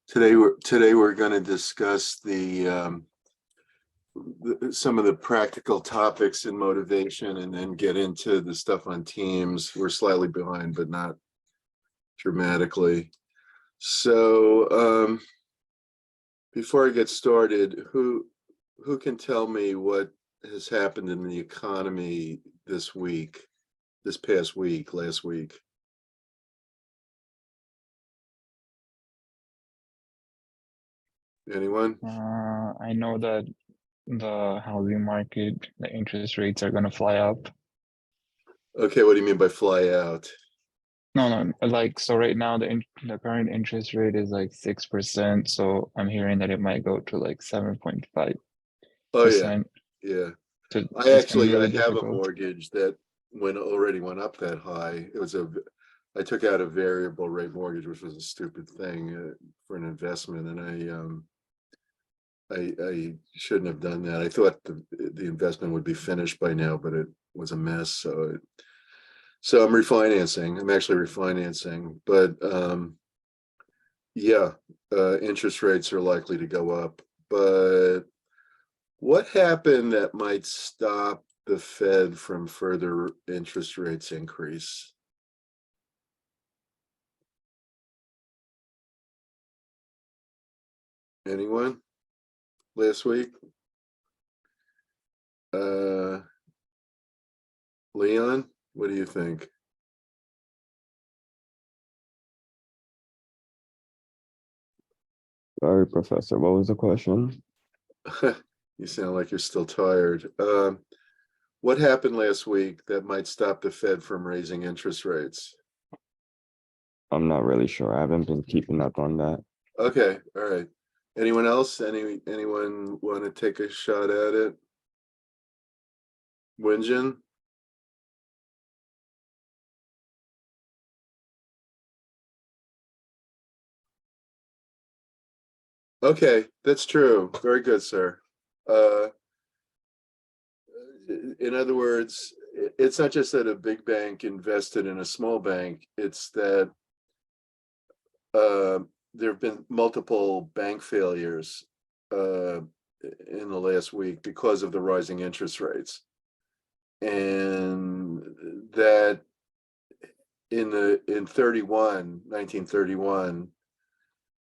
Today we're going to discuss some of the practical topics in motivation, and then get into the stuff on teams. We're slightly behind, but not dramatically. So before I get started, who can tell me what has happened in the economy this past week, last week? Anyone? I know that the housing market, the interest rates are going to fly up. Okay, what do you mean by fly out? No, like, so right now the current interest rate is like 6%. So I'm hearing that it might go to like 7.5%. Oh yeah. So I it's gonna be actually I really have a difficult. mortgage that already went up that high. I took out a variable rate mortgage, which was a stupid thing for an investment, and I shouldn't have done that. I thought the investment would be finished by now, but it was a mess. So I'm refinancing. I'm actually refinancing, but yeah, interest rates are likely to go up. But what happened that might stop the Fed from further interest rates increase? Anyone? Last week? Leon, what do you think? Sorry, Professor. What was the question? You sound like you're still tired. What happened last week that might stop the Fed from raising interest rates? I'm not really sure. I haven't been keeping up on that. Okay, all right. Anyone else? Anyone want to take a shot at it? Wenjin? Okay, that's true. Very good, sir. In other words, it's not just that a big bank invested in a small bank, it's that there have been multiple bank failures in the last week because of the rising interest rates. And that in 1931,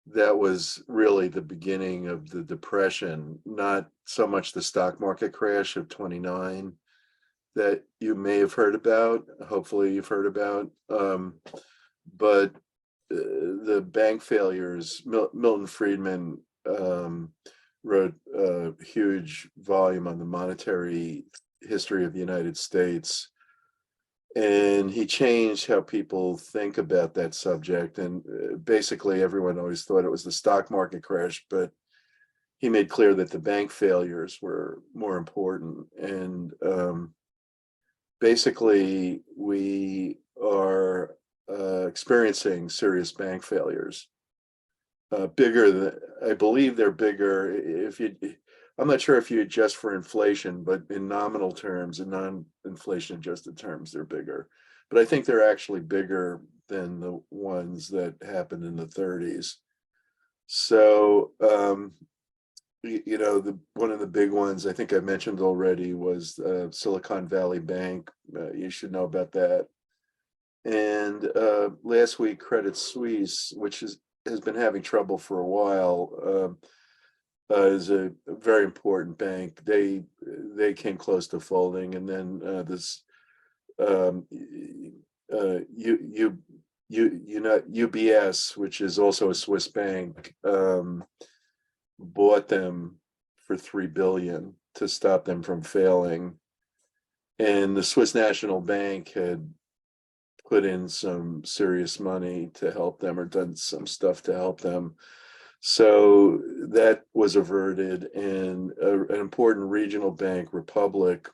that was really the beginning of the Depression, not so much the stock market crash of 29 that you may have heard about, hopefully you've heard about, but the bank failures. Milton Friedman wrote a huge volume on the monetary history of the United States, and he changed how people think about that subject. And basically everyone always thought it was the stock market crash, but he made clear that the bank failures were more important. And basically we are experiencing serious bank failures, bigger than, I believe they're bigger. I'm not sure if you adjust for inflation, but in nominal terms, in non-inflation adjusted terms, they're bigger. But I think they're actually bigger than the ones that happened in the 30s. So, one of the big ones I think I mentioned already was Silicon Valley Bank. You should know about that. And last week, Credit Suisse, which has been having trouble for a while, is a very important bank. They came close to folding, and then this UBS, which is also a Swiss bank, bought them for $3 billion to stop them from failing. And the Swiss National Bank had put in some serious money to help them, or done some stuff to help them. So that was averted, and an important regional bank, Republic,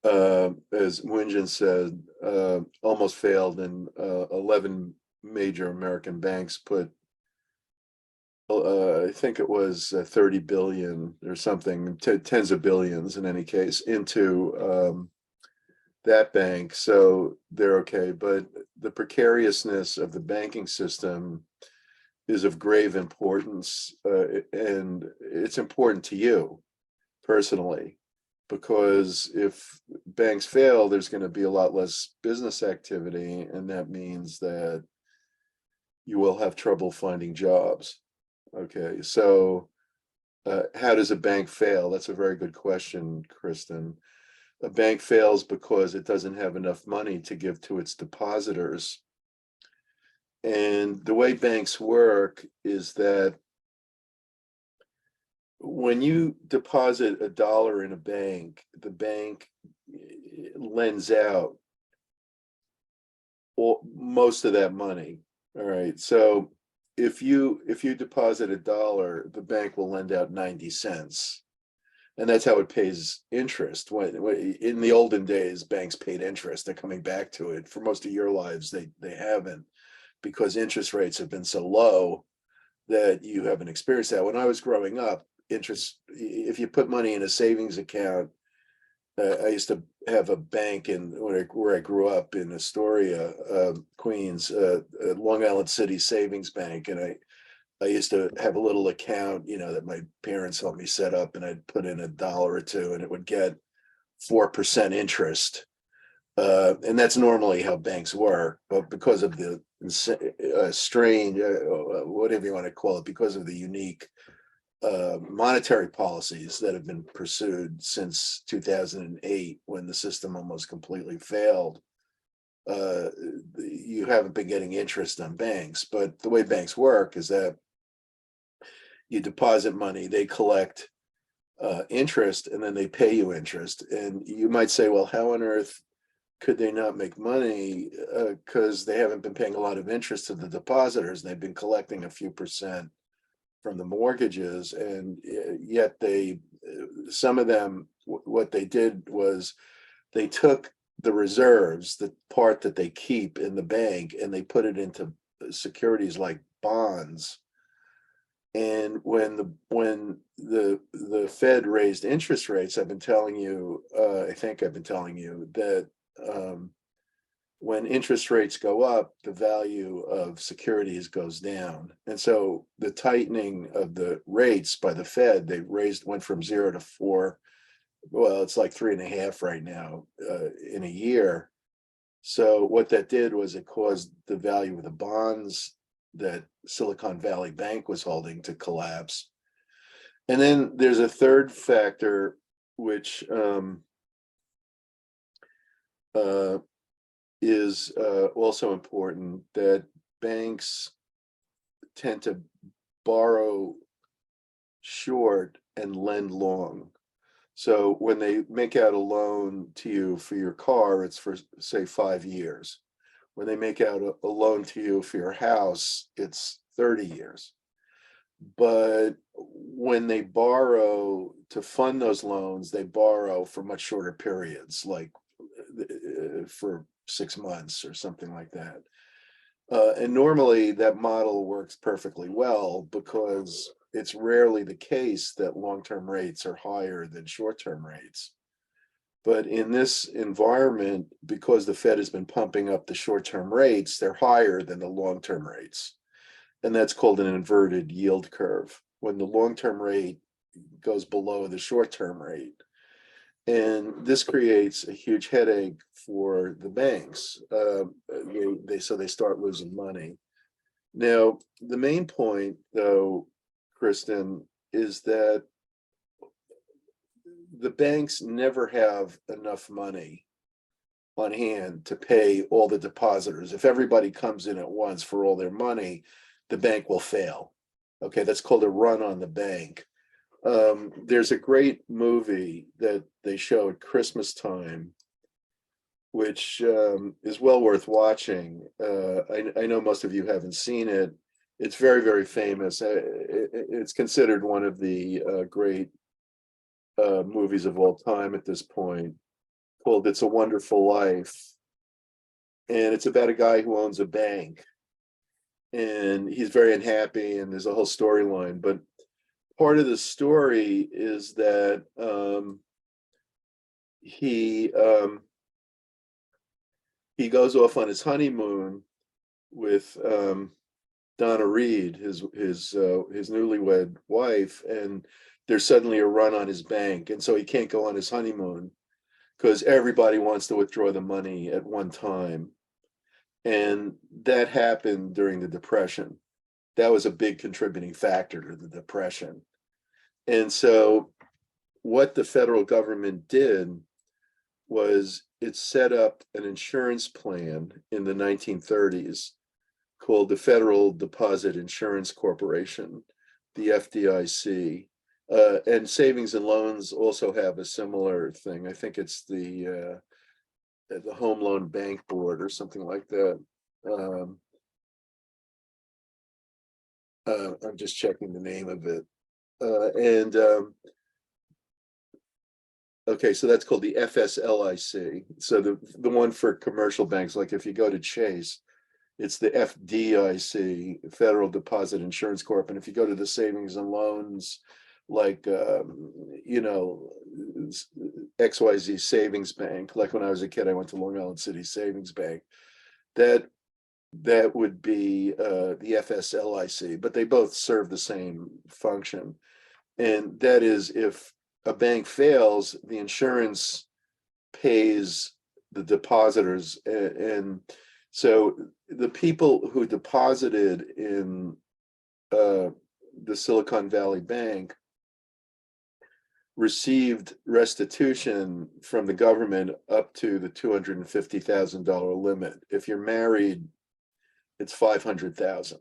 as Wenjin said, almost failed, and 11 major American banks put, I think it was 30 billion or something, tens of billions in any case, into that bank. So they're okay. But the precariousness of the banking system is of grave importance, and it's important to you personally, because if banks fail, there's going to be a lot less business activity, and that means that you will have trouble finding jobs. Okay, so how does a bank fail? That's a very good question, Kristen. A bank fails because it doesn't have enough money to give to its depositors. And the way banks work is that when you deposit $1 in a bank, the bank lends out most of that money. All right. So if you deposit $1, the bank will lend out 90 cents. And that's how it pays interest. When in the olden days, banks paid interest. They're coming back to it. For most of your lives, they haven't, because interest rates have been so low that you haven't experienced that. When I was growing up, interest, if you put money in a savings account, I used to have a bank where I grew up in Astoria, Queens, Long Island City Savings Bank, and I used to have a little account, that my parents helped me set up, and I'd put in $1 or $2, and it would get 4% interest. And that's normally how banks work, but because of the strange, whatever you want to call it, because of the unique monetary policies that have been pursued since 2008, when the system almost completely failed, you haven't been getting interest on banks. But the way banks work is that you deposit money, they collect interest, and then they pay you interest. And you might say, well, how on earth could they not make money? Because they haven't been paying a lot of interest to the depositors, and they've been collecting a few percent from the mortgages, and yet some of them, what they did was they took the reserves, the part that they keep in the bank, and they put it into securities like bonds. And when the Fed raised interest rates, I've been telling you, I think I've been telling you that when interest rates go up, the value of securities goes down. And so the tightening of the rates by the Fed, went from 0 to 4. Well, it's like 3.5 right now in a year. So what that did was it caused the value of the bonds that Silicon Valley Bank was holding to collapse. And then there's a third factor, which is also important, that banks tend to borrow short and lend long. So when they make out a loan to you for your car, it's for, say, 5 years. When they make out a loan to you for your house, it's 30 years. But when they borrow to fund those loans, they borrow for much shorter periods, like for 6 months or something like that. And normally that model works perfectly well, because it's rarely the case that long-term rates are higher than short-term rates. But in this environment, because the Fed has been pumping up the short-term rates, they're higher than the long-term rates. And that's called an inverted yield curve, when the long-term rate goes below the short-term rate. And this creates a huge headache for the banks. So they start losing money. Now, the main point, though, Kristen, is that the banks never have enough money on hand to pay all the depositors. If everybody comes in at once for all their money, the bank will fail. Okay, that's called a run on the bank. There's a great movie that they show at Christmas time, which is well worth watching. I know most of you haven't seen it. It's very, very famous. It's considered one of the great movies of all time at this point, called It's a Wonderful Life. And it's about a guy who owns a bank, and he's very unhappy, and there's a whole storyline. But part of the story is that he he goes off on his honeymoon with Donna Reed, his newlywed wife, and there's suddenly a run on his bank, and so he can't go on his honeymoon because everybody wants to withdraw the money at one time. And that happened during the Depression. That was a big contributing factor to the Depression. And so what the federal government did was it set up an insurance plan in the 1930s called the Federal Deposit Insurance Corporation, the FDIC. And savings and loans also have a similar thing. I think it's the Home Loan Bank Board or something like that. I'm just checking the name of it. Okay, so that's called the FSLIC. So the one for commercial banks, like if you go to Chase, it's the FDIC, Federal Deposit Insurance Corp. And if you go to the savings and loans, like XYZ Savings Bank, like when I was a kid, I went to Long Island City Savings Bank. That would be the FSLIC, but they both serve the same function. And that is, if a bank fails, the insurance pays the depositors. And so the people who deposited in the Silicon Valley Bank received restitution from the government up to the $250,000 limit. If you're married, it's $500,000.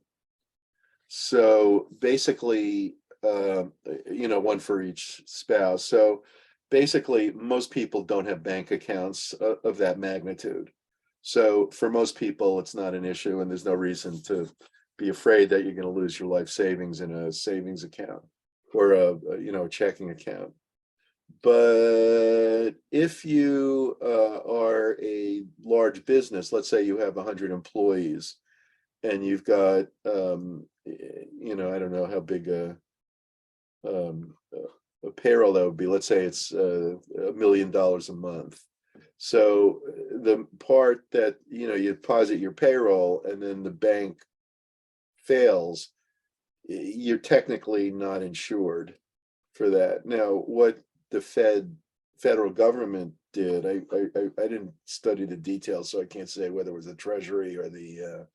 So basically, one for each spouse. So basically, most people don't have bank accounts of that magnitude. So for most people, it's not an issue, and there's no reason to be afraid that you're going to lose your life savings in a savings account or a checking account. But if you are a large business, let's say you have 100 employees, and you've got I don't know how big a payroll that would be. Let's say it's $1 million a month. So the part that you deposit your payroll and then the bank fails, you're technically not insured for that. Now, what the federal government did, I didn't study the details, so I can't say whether it was the Treasury or the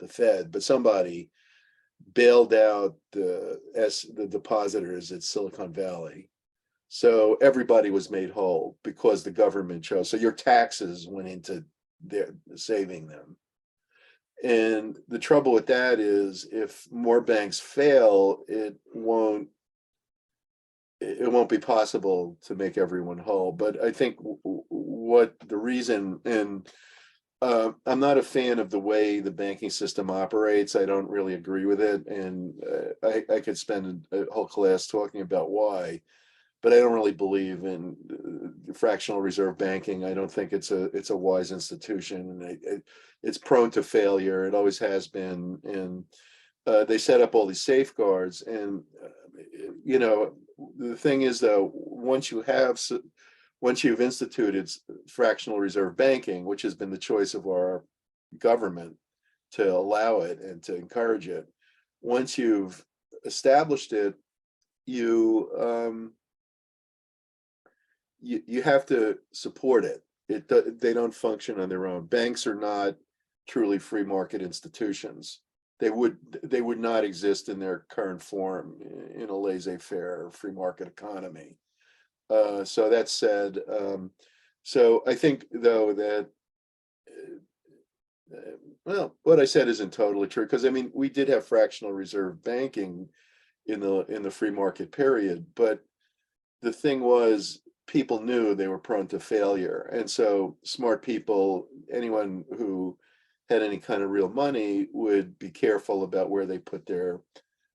Fed, but somebody bailed out the depositors at Silicon Valley. So everybody was made whole because the government chose. So your taxes went into their saving them. And the trouble with that is, if more banks fail, it won't be possible to make everyone whole. But I think what the reason, and I'm not a fan of the way the banking system operates. I don't really agree with it, and I could spend a whole class talking about why. But I don't really believe in fractional reserve banking. I don't think it's a wise institution, and it's prone to failure. It always has been, and they set up all these safeguards. And the thing is, though, once you've instituted fractional reserve banking, which has been the choice of our government to allow it and to encourage it, once you've established it, you have to support it. They don't function on their own. Banks are not truly free market institutions. They would not exist in their current form in a laissez-faire free market economy. So that said, so I think, though, that well, what I said isn't totally true, because I mean, we did have fractional reserve banking in the free market period, but the thing was, people knew they were prone to failure, and so smart people, anyone who had any kind of real money, would be careful about where they put their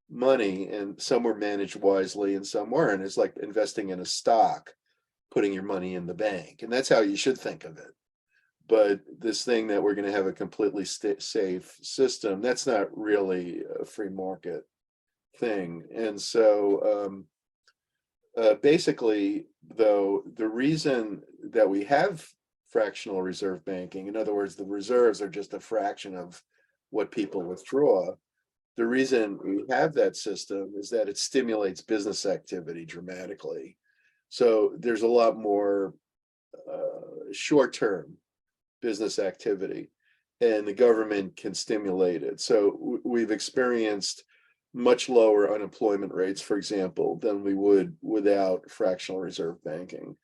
money, and some were managed wisely and some weren't. It's like investing in a stock, putting your money in the bank, and that's how you should think of it. But this thing that we're going to have a completely safe system, that's not really a free market thing. And so basically, though, the reason that we have fractional reserve banking. In other words, the reserves are just a fraction of what people withdraw. The reason we have that system is that it stimulates business activity dramatically. So there's a lot more short-term business activity, and the government can stimulate it. So we've experienced much lower unemployment rates, for example, than we would without fractional reserve banking.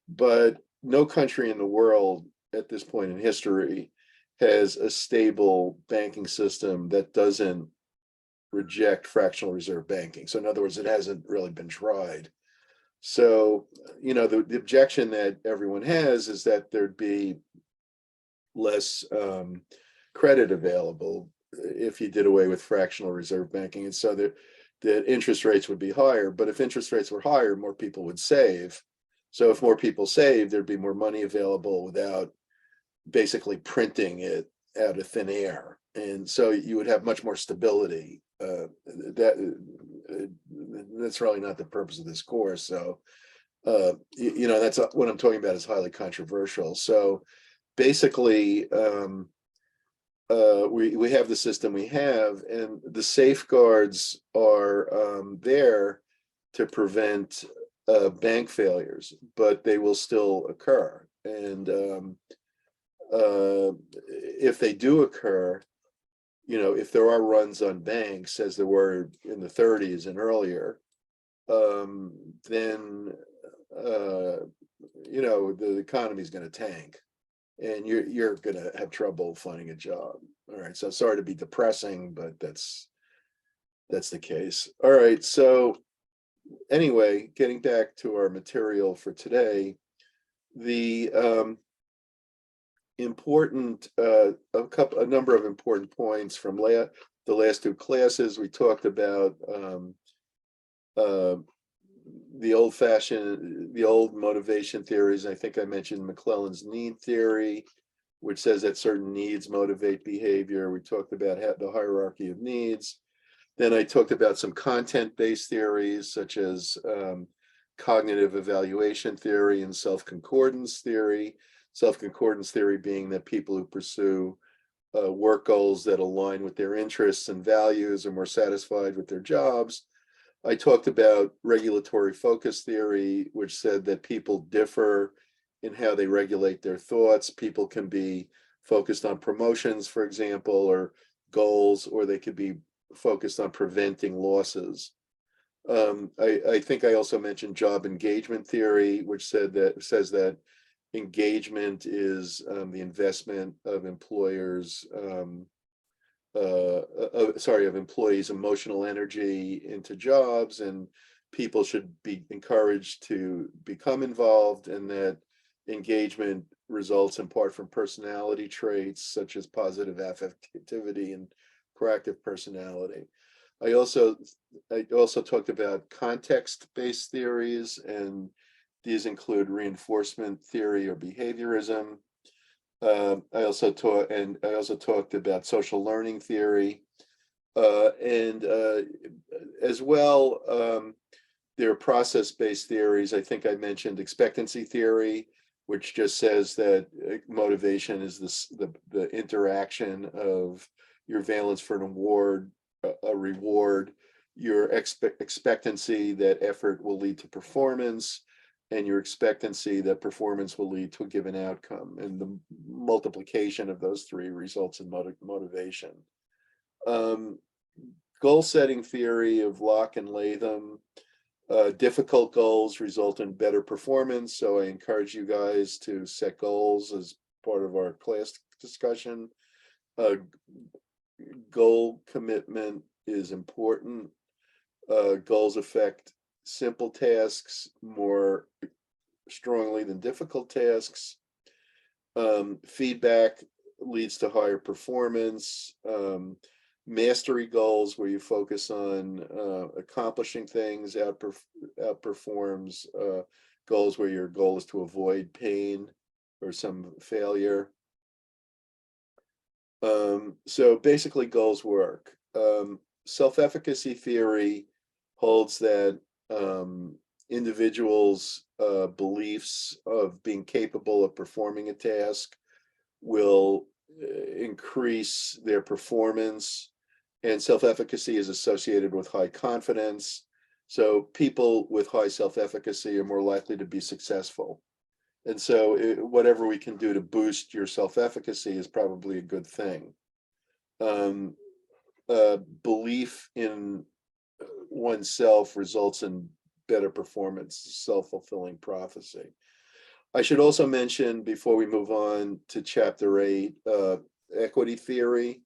But no country in the world at this point in history has a stable banking system that doesn't reject fractional reserve banking. So in other words, it hasn't really been tried. So, the objection that everyone has is that there'd be less credit available if you did away with fractional reserve banking. And so that interest rates would be higher. But if interest rates were higher, more people would save. So if more people save, there'd be more money available without basically printing it out of thin air. And so you would have much more stability. That's really not the purpose of this course. So, that's what I'm talking about is highly controversial. So basically, we have the system we have, and the safeguards are there to prevent bank failures, but they will still occur. And if they do occur, if there are runs on banks, as there were in the 30s and earlier, then the economy is going to tank, and you're going to have trouble finding a job. All right, so sorry to be depressing, but that's the case. All right, so anyway, getting back to our material for today, the a number of important points from the last two classes. We talked about the old motivation theories. I think I mentioned McClelland's need theory, which says that certain needs motivate behavior. We talked about the hierarchy of needs. Then I talked about some content-based theories, such as cognitive evaluation theory and self-concordance theory. Self-concordance theory being that people who pursue work goals that align with their interests and values are more satisfied with their jobs. I talked about regulatory focus theory, which said that people differ in how they regulate their thoughts. People can be focused on promotions, for example, or goals, or they could be focused on preventing losses. I think I also mentioned job engagement theory, which says that engagement is the investment of employees' emotional energy into jobs, and people should be encouraged to become involved, and that engagement results in part from personality traits such as positive affectivity and proactive personality. I also talked about context-based theories, and these include reinforcement theory or behaviorism. I also talked about social learning theory, and as well, there are process-based theories. I think I mentioned expectancy theory, which just says that motivation is the interaction of your valence for an award, a reward, your expectancy that effort will lead to performance, and your expectancy that performance will lead to a given outcome. And the multiplication of those three results in motivation. Goal setting theory of Locke and Latham. Difficult goals result in better performance. So I encourage you guys to set goals as part of our class discussion. Goal commitment is important. Goals affect simple tasks more strongly than difficult tasks. Feedback leads to higher performance. Mastery goals, where you focus on accomplishing things, outperforms goals where your goal is to avoid pain or some failure. So basically, goals work. Self-efficacy theory holds that individuals' beliefs of being capable of performing a task will increase their performance, and self-efficacy is associated with high confidence. So people with high self-efficacy are more likely to be successful. And so whatever we can do to boost your self-efficacy is probably a good thing. Belief in oneself results in better performance, self-fulfilling prophecy. I should also mention, before we move on to chapter 8, equity theory.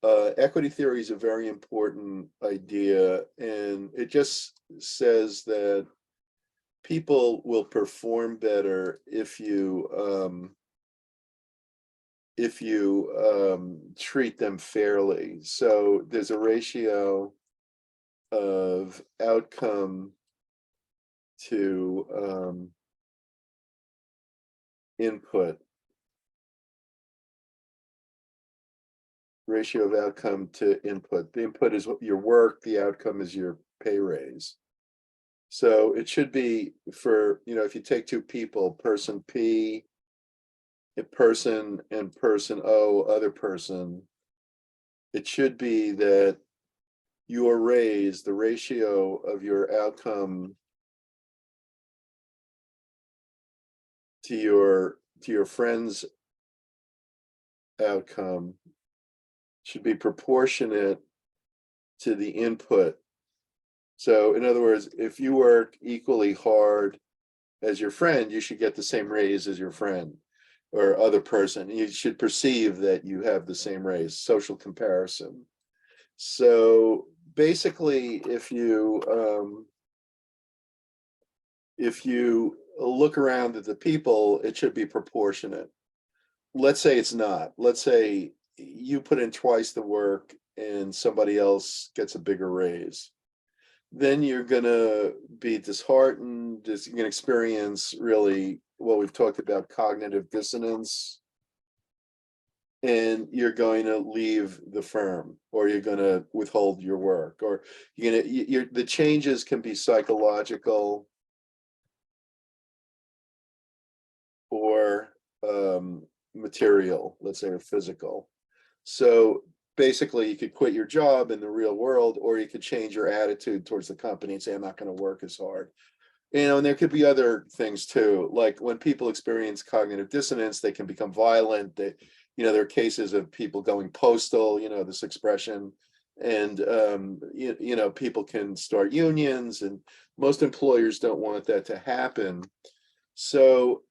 Equity theory is a very important idea, and it just says that people will perform better if you treat them fairly. So there's a ratio of outcome to input. Ratio of outcome to input. The input is your work, the outcome is your pay raise. So it should be for, if you take two people, person P, a person, and person O, other person, it should be that your raise, the ratio of your outcome to your friend's outcome should be proportionate to the input. So in other words, if you work equally hard as your friend, you should get the same raise as your friend or other person. You should perceive that you have the same raise, social comparison. So basically, if you look around at the people, it should be proportionate. Let's say it's not. Let's say you put in twice the work and somebody else gets a bigger raise. Then you're going to be disheartened. You're going to experience really what we've talked about, cognitive dissonance. And you're going to leave the firm, or you're going to withhold your work, or the changes can be psychological or material, let's say, or physical. So basically, you could quit your job in the real world, or you could change your attitude towards the company and say, I'm not going to work as hard. And there could be other things too, like when people experience cognitive dissonance, they can become violent. There are cases of people going postal, this expression, and people can start unions, and most employers don't want that to happen. So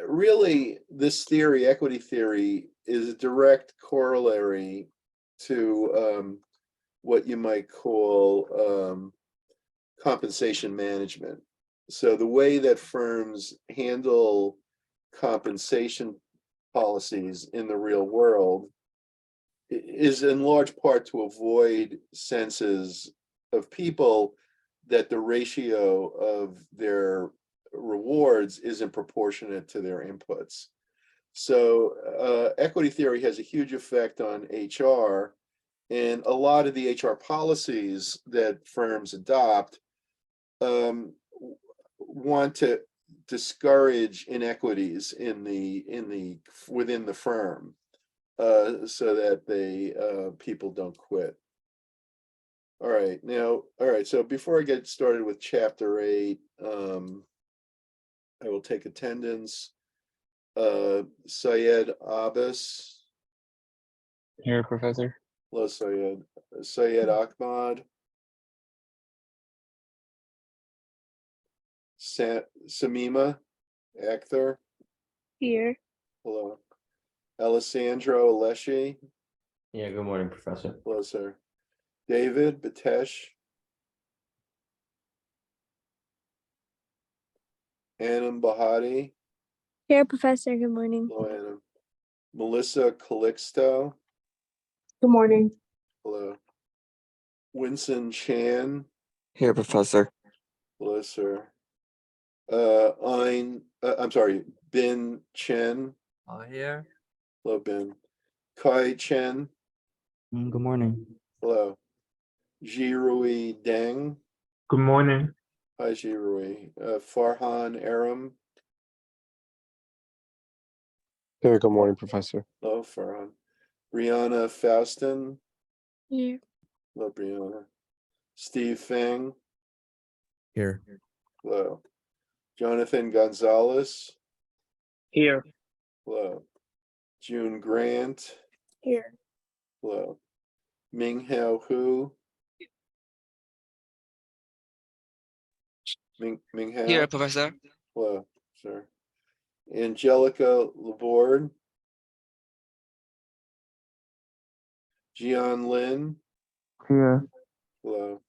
really, this theory, equity theory, is a direct corollary to what you might call compensation management. So the way that firms handle compensation policies in the real world is in large part to avoid senses of people that the ratio of their rewards isn't proportionate to their inputs. So equity theory has a huge effect on HR, and a lot of the HR policies that firms adopt want to discourage inequities within the firm, so that people don't quit. All right. So before I get started with chapter 8, I will take attendance. Syed Abbas. Here, Professor. Hello, Syed. Syed Ahmad. Samima Akhtar. Here. Hello. Alessandro Alessi. Yeah, good morning, Professor. Hello, sir. David Batesh. Anam Bahati. Here, Professor. Good morning. Hello, Anam. Melissa Calixto. Good morning. Hello. Winston Chan. Here, Professor. Hello, sir. Bin Chen. Here. Hello, Bin. Kai Chen. Good morning. Hello. Jirui Deng. Good morning. Haji Rui, Farhan Aram. Here, good morning, Professor. Hello, Farhan. Brianna Faustin. Here. Hello, Brianna. Steve Feng. Here. Hello. Jonathan Gonzalez. Here. Hello. June Grant. Here. Hello. Ming Hao Hu. Ming Hao. Here, Professor. Hello, sir. Angelica Laborde. Jian Lin. Here. Hello.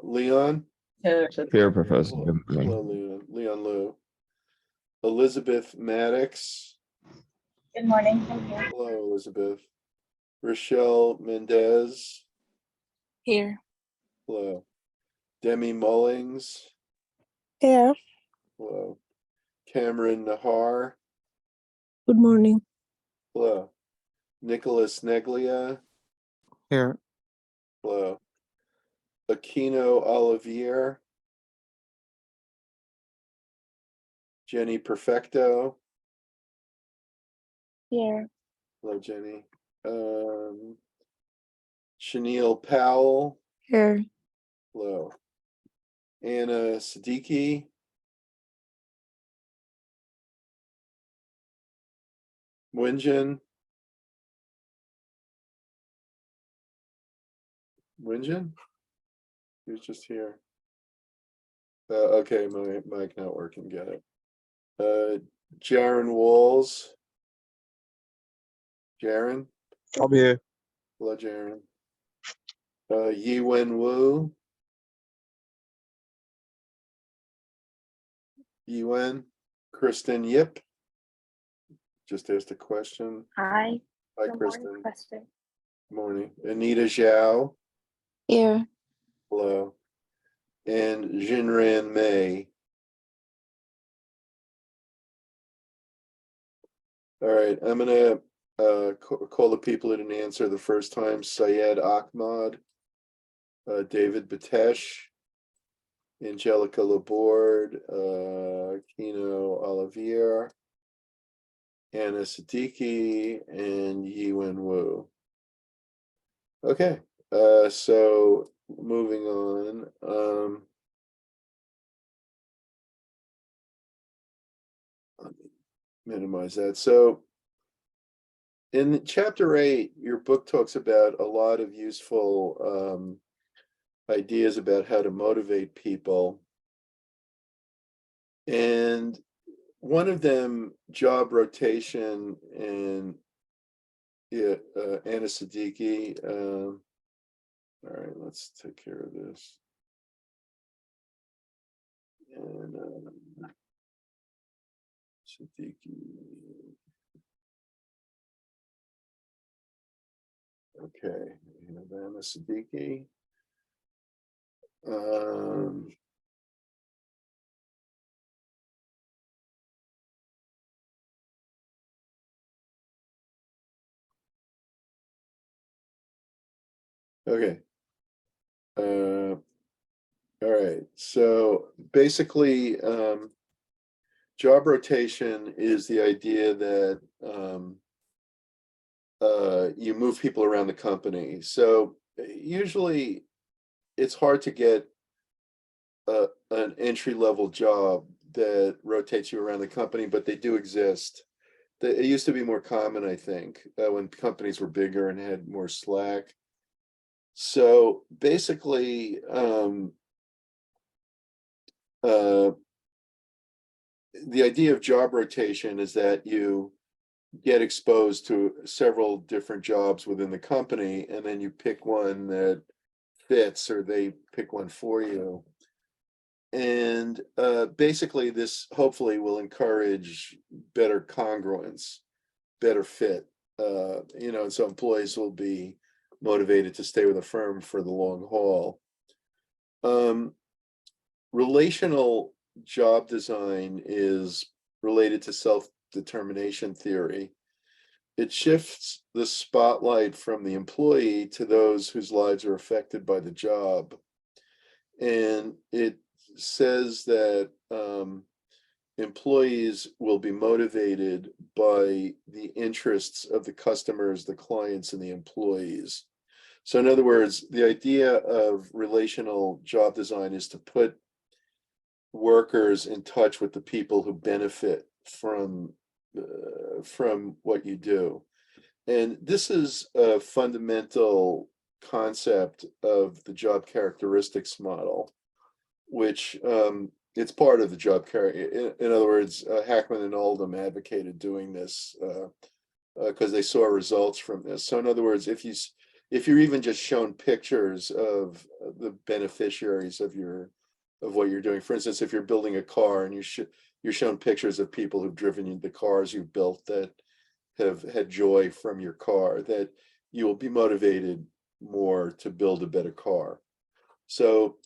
Leon. Here, Professor. Good morning. Hello, Leon. Leon Liu. Elizabeth Maddox. Good morning. I'm here. Hello, Elizabeth. Rochelle Mendez. Here. Hello. Demi Mullings. Here. Hello. Cameron Nahar. Good morning. Hello. Nicholas Neglia. Here. Hello. Aquino Olivier. Jenny Perfecto. Here. Hello, Jenny. Chenille Powell. Here. Hello. Anna Siddiqui. Winjin. Winjin? He was just here. Okay, my mic not working, get it. Jaron Walls. Jaron? I'm here. Hello, Jaron. Yiwen Wu. Yiwen. Kristen Yip. Just asked a question. Hi. Hi, Good Kristen. morning, Professor. Morning. Anita Zhao. Here. Hello. And Jinran Mei. All right, I'm gonna call the people that didn't answer the first time. Syed Ahmad, David Batesh, Angelica Laborde, Kino Olivier, Anna Siddiqui, and Yiwen Wu. Okay, so moving on. Let me minimize that. So in chapter 8, your book talks about a lot of useful ideas about how to motivate people. And one of them, job rotation, and Anna Siddiqui. All right, let's take care of this. And Siddiqui. Okay, Anna Siddiqui. Okay. All right. So basically, job rotation is the idea that you move people around the company. So usually it's hard to get an entry-level job that rotates you around the company, but they do exist. It used to be more common, I think, when companies were bigger and had more slack. So basically, the idea of job rotation is that you get exposed to several different jobs within the company, and then you pick one that fits, or they pick one for you. And basically, this hopefully will encourage better congruence, better fit. And so employees will be motivated to stay with a firm for the long haul. Relational job design is related to self-determination theory. It shifts the spotlight from the employee to those whose lives are affected by the job. And it says that employees will be motivated by the interests of the customers, the clients, and the employees. So in other words, the idea of relational job design is to put workers in touch with the people who benefit from what you do. And this is a fundamental concept of the job characteristics model, which it's part of the job character. In other words, Hackman and Oldham advocated doing this because they saw results from this. So in other words, if you're even just shown pictures of the beneficiaries of what you're doing, for instance, if you're building a car and you're shown pictures of people who've driven the cars you've built that have had joy from your car, that you will be motivated more to build a better car. So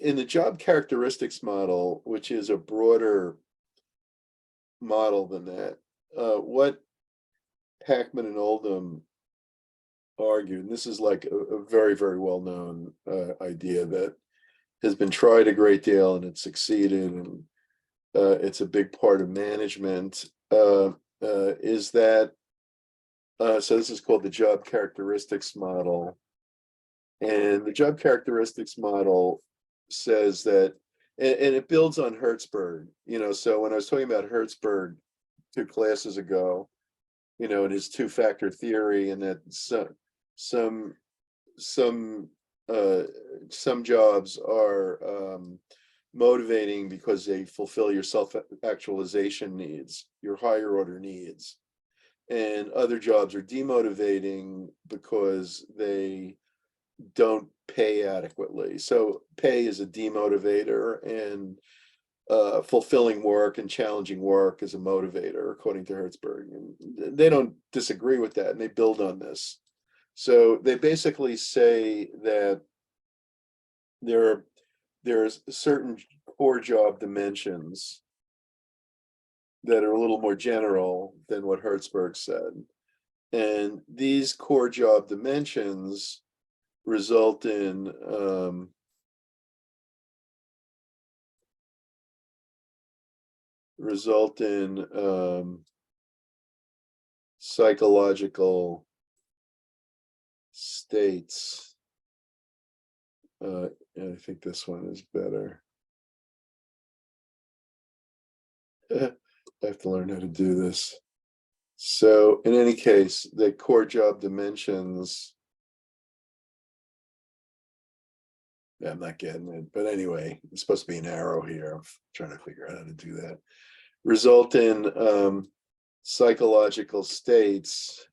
in the job characteristics model, which is a broader model than that, what Hackman and Oldham argued, and this is like a very, very well-known idea that has been tried a great deal and it's succeeded, and it's a big part of management, is that, so this is called the job characteristics model. And the job characteristics model says that, and it builds on Hertzberg, so when I was talking about Hertzberg 2 classes ago, and his 2-factor theory, and that some jobs are motivating because they fulfill your self-actualization needs, your higher order needs, and other jobs are demotivating because they don't pay adequately. So pay is a demotivator, and fulfilling work and challenging work is a motivator, according to Hertzberg. And they don't disagree with that, and they build on this. So they basically say that there's certain core job dimensions that are a little more general than what Hertzberg said. And these core job dimensions result in psychological states. And I think this one is better. I have to learn how to do this. So in any case, the core job dimensions, I'm not getting it, but anyway, it's supposed to be an arrow here. I'm trying to figure out how to do that. Result in psychological states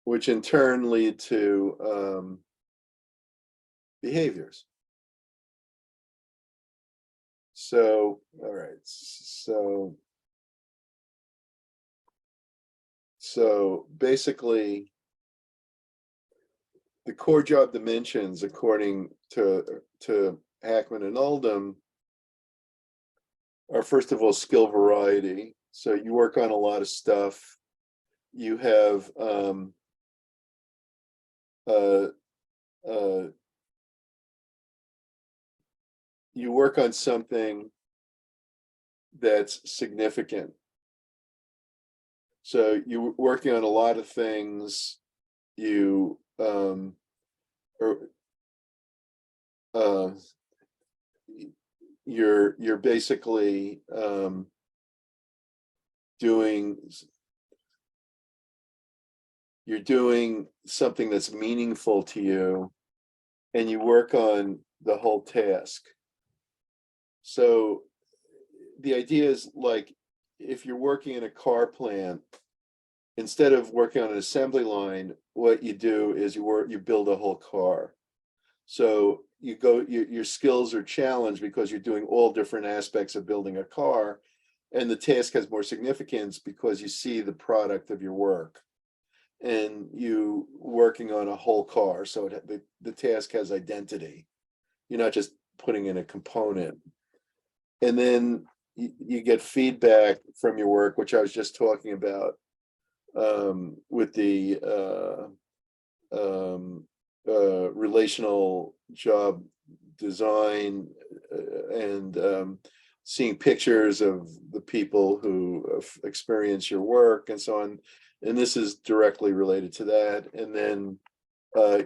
which in turn lead to behaviors. So, all right, so basically, the core job dimensions, according to Hackman and Oldham, are first of all skill variety. So you work on a lot of stuff. You have you work on something that's significant. So you're working on a lot of things. You you're basically doing something that's meaningful to you, and you work on the whole task. So the idea is, like, if you're working in a car plant, instead of working on an assembly line, what you do is you build a whole car. So your skills are challenged because you're doing all different aspects of building a car, and the task has more significance because you see the product of your work, and you working on a whole car. So the task has identity. You're not just putting in a component. And then you get feedback from your work, which I was just talking about, with the relational job design, and seeing pictures of the people who experience your work and so on. And this is directly related to that. And then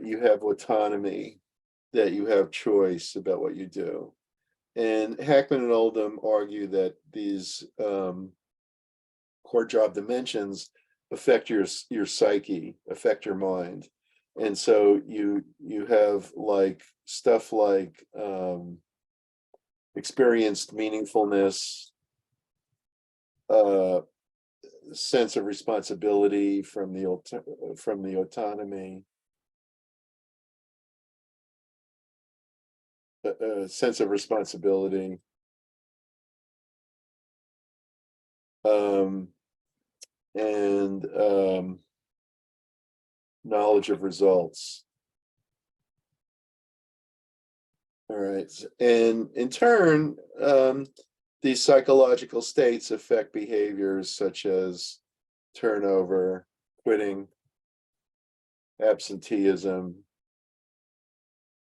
you have autonomy, that you have choice about what you do. And Hackman and Oldham argue that these core job dimensions affect your psyche, affect your mind. And so you have like stuff like experienced meaningfulness, sense of responsibility from the autonomy, sense of responsibility, and knowledge of results. All right, and in turn, these psychological states affect behaviors such as turnover, quitting, absenteeism,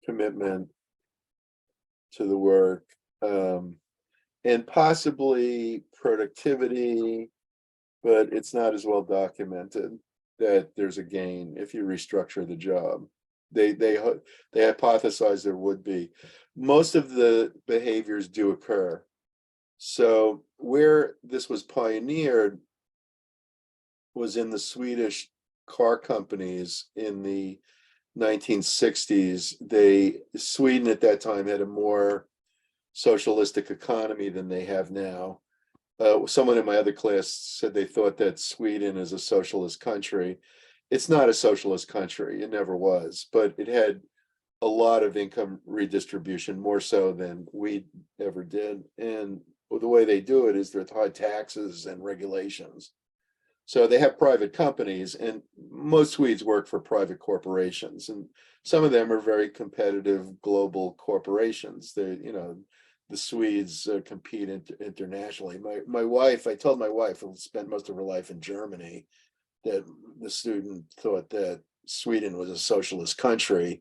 commitment to the work, and possibly productivity, but it's not as well documented that there's a gain if you restructure the job. They hypothesize there would be. Most of the behaviors do occur. So where this was pioneered was in the Swedish car companies in the 1960s. Sweden at that time had a more socialistic economy than they have now. Someone in my other class said they thought that Sweden is a socialist country. It's not a socialist country. It never was, but it had a lot of income redistribution, more so than we ever did. And the way they do it is with high taxes and regulations. So they have private companies, and most Swedes work for private corporations, and some of them are very competitive global corporations. They, the Swedes compete internationally. My wife, I told my wife, who spent most of her life in Germany, that the student thought that Sweden was a socialist country,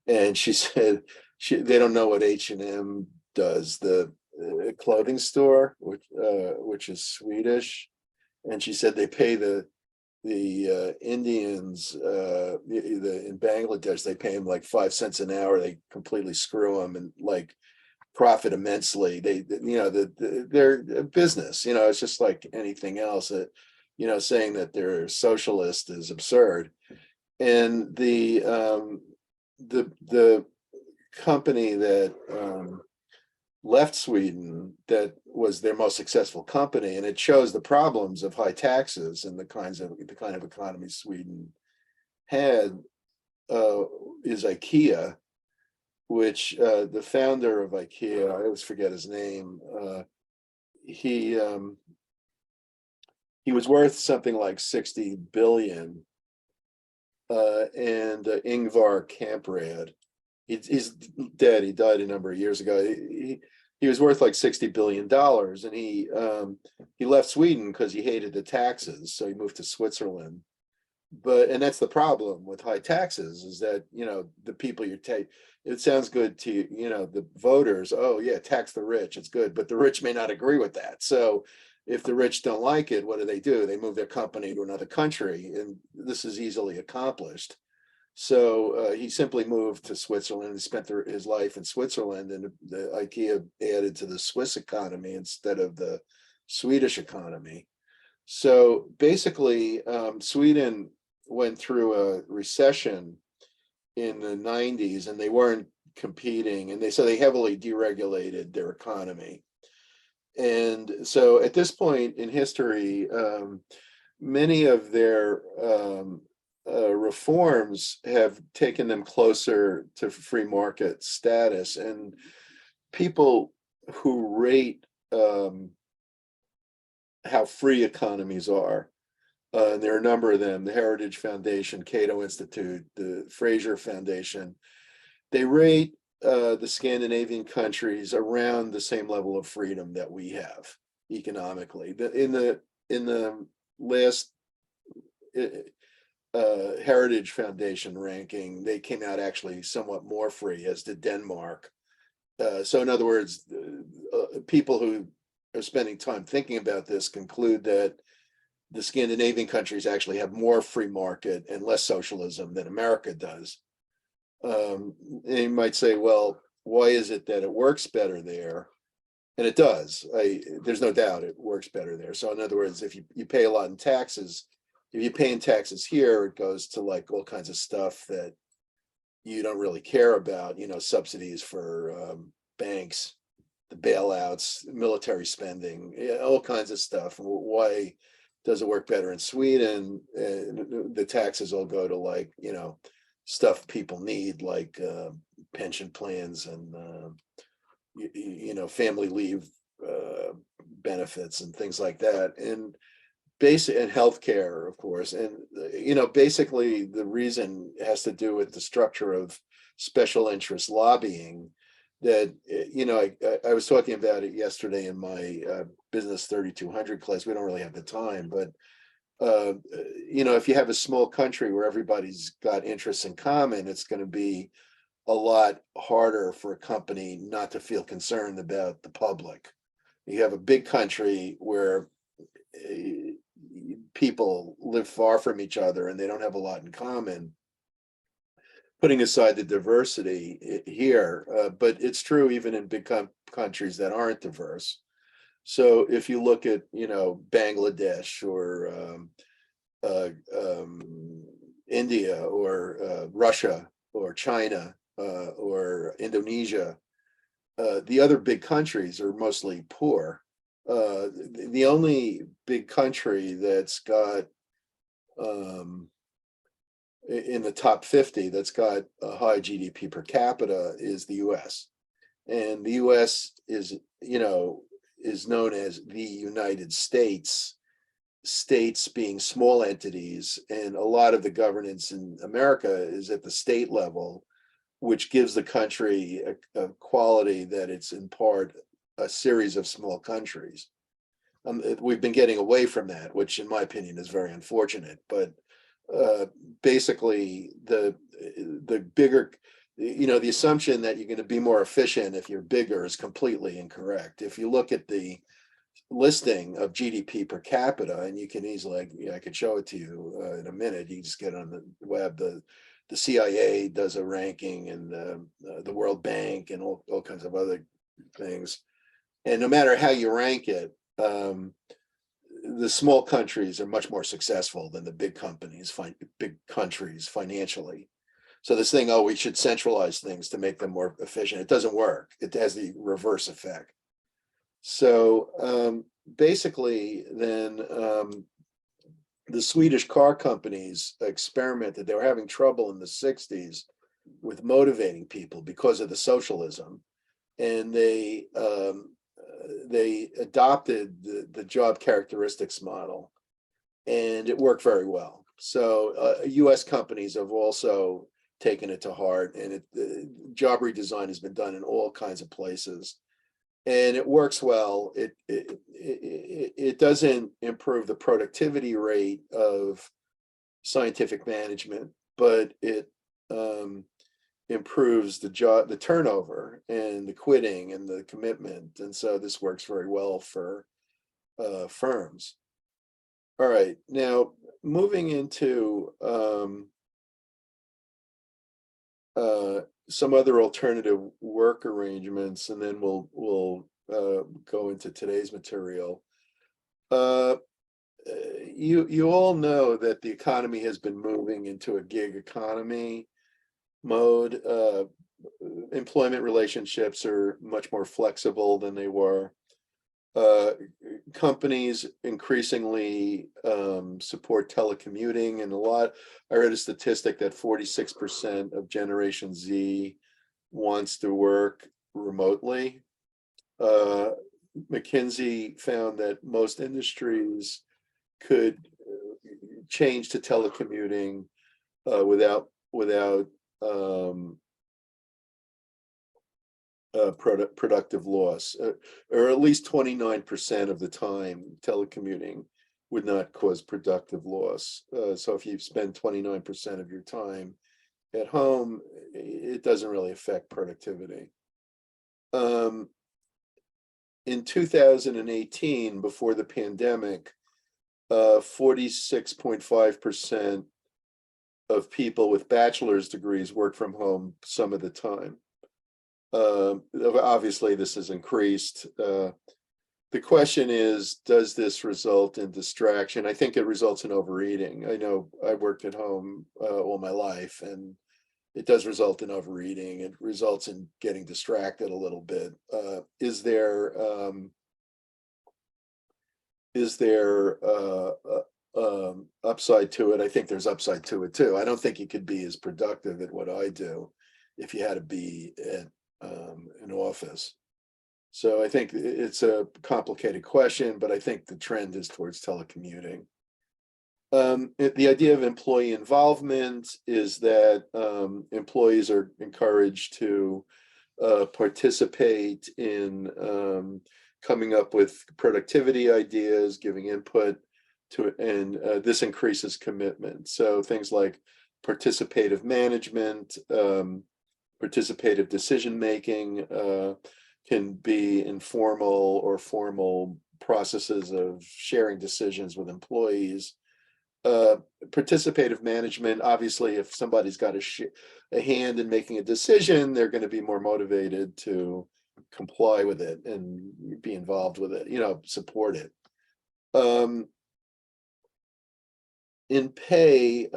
and she said they don't know what H&M does, the clothing store, which is Swedish. And she said they pay the Indians in Bangladesh, they pay them like 5 cents an hour. They completely screw them and like profit immensely. They're a business. It's just like anything else. That saying that they're socialist is absurd. And the company that left Sweden, that was their most successful company, and it shows the problems of high taxes and the kind of economy Sweden had, is IKEA, which the founder of IKEA, I always forget his name, he was worth something like 60 billion, and Ingvar Kamprad, he's dead. He died a number of years ago. He was worth like $60 billion, and he left Sweden because he hated the taxes, so he moved to Switzerland. And that's the problem with high taxes, is that the people you take, it sounds good to the voters. Oh yeah, tax the rich, it's good, but the rich may not agree with that. So if the rich don't like it, what do? They move their company to another country, and this is easily accomplished. So he simply moved to Switzerland and spent his life in Switzerland, and the IKEA added to the Swiss economy instead of the Swedish economy. So basically, Sweden went through a recession in the 90s, and they weren't competing, and they heavily deregulated their economy. And so at this point in history, many of their reforms have taken them closer to free market status, and people who rate how free economies are, and there are a number of them, the Heritage Foundation, Cato Institute, the Fraser Foundation, they rate the Scandinavian countries around the same level of freedom that we have economically. In the last Heritage Foundation ranking, they came out actually somewhat more free, as did Denmark. So in other words, people who are spending time thinking about this conclude that the Scandinavian countries actually have more free market and less socialism than America does. And you might say, well, why is it that it works better there? And it does. There's no doubt it works better there. So in other words, if you pay a lot in taxes, if you pay in taxes here, it goes to like all kinds of stuff that you don't really care about, subsidies for banks, the bailouts, military spending, all kinds of stuff. Why does it work better in Sweden? The taxes all go to like, stuff people need, like pension plans and, family leave benefits and things like that. And basic and healthcare, of course. And, basically the reason has to do with the structure of special interest lobbying that, I was talking about it yesterday in my business 3200 class. We don't really have the time, but, if you have a small country where everybody's got interests in common, it's going to be a lot harder for a company not to feel concerned about the public. You have a big country where people live far from each other and they don't have a lot in common, putting aside the diversity here, but it's true even in big countries that aren't diverse. So if you look at, Bangladesh or India or Russia or China or Indonesia, the other big countries are mostly poor. The only big country that's got in the top 50 that's got a high GDP per capita is the US. And the US is known as the United States, states being small entities, and a lot of the governance in America is at the state level, which gives the country a quality that it's in part a series of small countries. We've been getting away from that, which in my opinion is very unfortunate. But basically, the bigger, the assumption that you're going to be more efficient if you're bigger is completely incorrect. If you look at the listing of GDP per capita, and you can easily, I could show it to you in a minute. You just get on the web. The CIA does a ranking, and the World Bank, and all kinds of other things. And no matter how you rank it, the small countries are much more successful than the big countries financially. So this thing, we should centralize things to make them more efficient. It doesn't work. It has the reverse effect. So basically, then the Swedish car companies experimented. They were having trouble in the 60s with motivating people because of the socialism, and they adopted the job characteristics model, and it worked very well. So US companies have also taken it to heart, and job redesign has been done in all kinds of places, and it works well. It doesn't improve the productivity rate of scientific management, but it improves the turnover and the quitting and the commitment. And so this works very well for firms. All right, now moving into some other alternative work arrangements, and then we'll go into today's material. You all know that the economy has been moving into a gig economy mode. Employment relationships are much more flexible than they were. Companies increasingly support telecommuting, and I read a statistic that 46% of Generation Z wants to work remotely. McKinsey found that most industries could change to telecommuting without productive loss, or at least 29% of the time telecommuting would not cause productive loss. So if you spend 29% of your time at home, it doesn't really affect productivity. In 2018, before the pandemic, 46.5% of people with bachelor's degrees work from home some of the time. Obviously, this has increased. The question is, does this result in distraction? I think it results in overeating. I know I worked at home all my life, and it does result in overeating. It results in getting distracted a little bit. Is there upside to it? I think there's upside to it too. I don't think you could be as productive at what I do if you had to be at an office. So I think it's a complicated question, but I think the trend is towards telecommuting. The idea of employee involvement is that employees are encouraged to participate in coming up with productivity ideas, giving input to it, and this increases commitment. So things like participative management, participative decision-making can be informal or formal processes of sharing decisions with employees. Participative management, obviously, if somebody's got a hand in making a decision, they're going to be more motivated to comply with it and be involved with it, support it. In pay,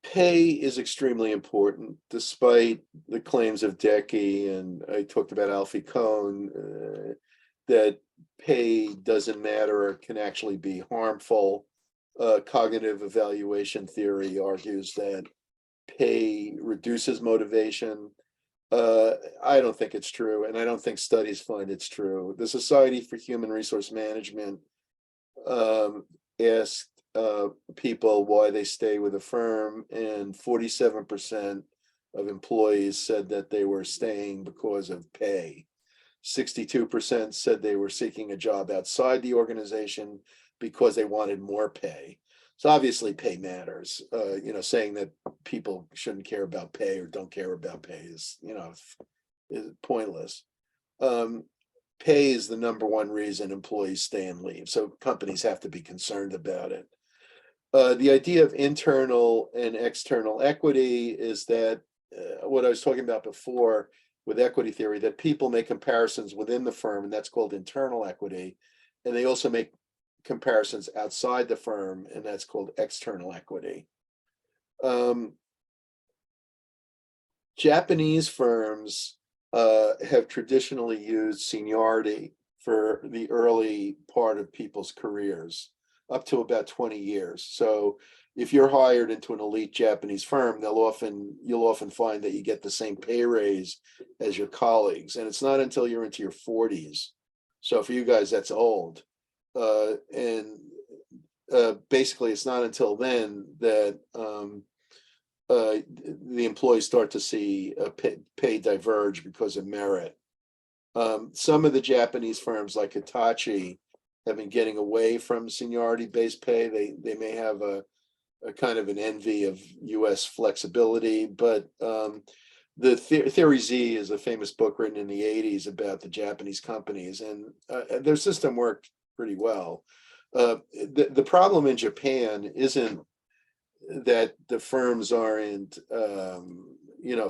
pay is extremely important, despite the claims of Decky, and I talked about Alfie Kohn, that pay doesn't matter or can actually be harmful. Cognitive evaluation theory argues that pay reduces motivation. I don't think it's true, and I don't think studies find it's true. The Society for Human Resource Management asked people why they stay with a firm, and 47% of employees said that they were staying because of pay. 62% said they were seeking a job outside the organization because they wanted more pay. So obviously pay matters. Saying that people shouldn't care about pay or don't care about pay is pointless. Pay is the number one reason employees stay and leave. So companies have to be concerned about it. The idea of internal and external equity is that what I was talking about before with equity theory, that people make comparisons within the firm, and that's called internal equity. And they also make comparisons outside the firm, and that's called external equity. Japanese firms have traditionally used seniority for the early part of people's careers, up to about 20 years. So if you're hired into an elite Japanese firm, you'll often find that you get the same pay raise as your colleagues. And it's not until you're into your 40s. So for you guys, that's old. Basically, it's not until then that the employees start to see pay diverge because of merit. Some of the Japanese firms, like Hitachi, have been getting away from seniority-based pay. They may have a kind of an envy of U.S. flexibility, but the Theory Z is a famous book written in the 80s about the Japanese companies, and their system worked pretty well. The problem in Japan isn't that the firms aren't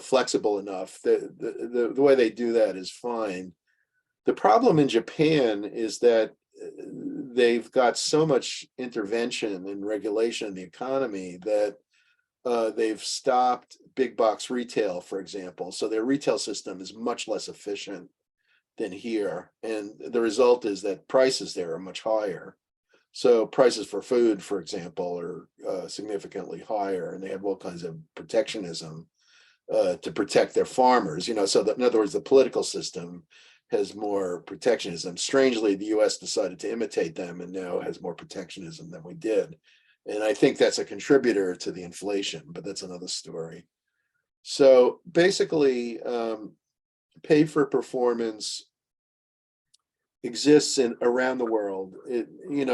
flexible enough. The way they do that is fine. The problem in Japan is that they've got so much intervention and regulation in the economy that they've stopped big box retail, for example. So their retail system is much less efficient than here. And the result is that prices there are much higher. So prices for food, for example, are significantly higher, and they have all kinds of protectionism to protect their farmers. So that, in other words, the political system has more protectionism. Strangely, the U.S. decided to imitate them and now has more protectionism than we did. And I think that's a contributor to the inflation, but that's another story. So basically, pay for performance exists in around the world.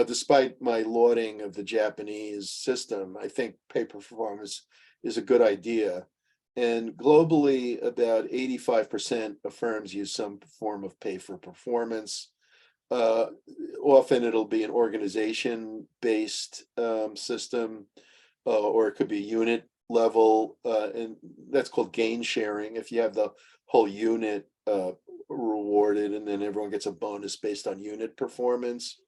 Despite my lauding of the Japanese system, I think pay for performance is a good idea. And globally, about 85% of firms use some form of pay for performance. Often it'll be an organization-based system, or it could be unit level, and that's called gain sharing. If you have the whole unit rewarded, and then everyone gets a bonus based on unit performance.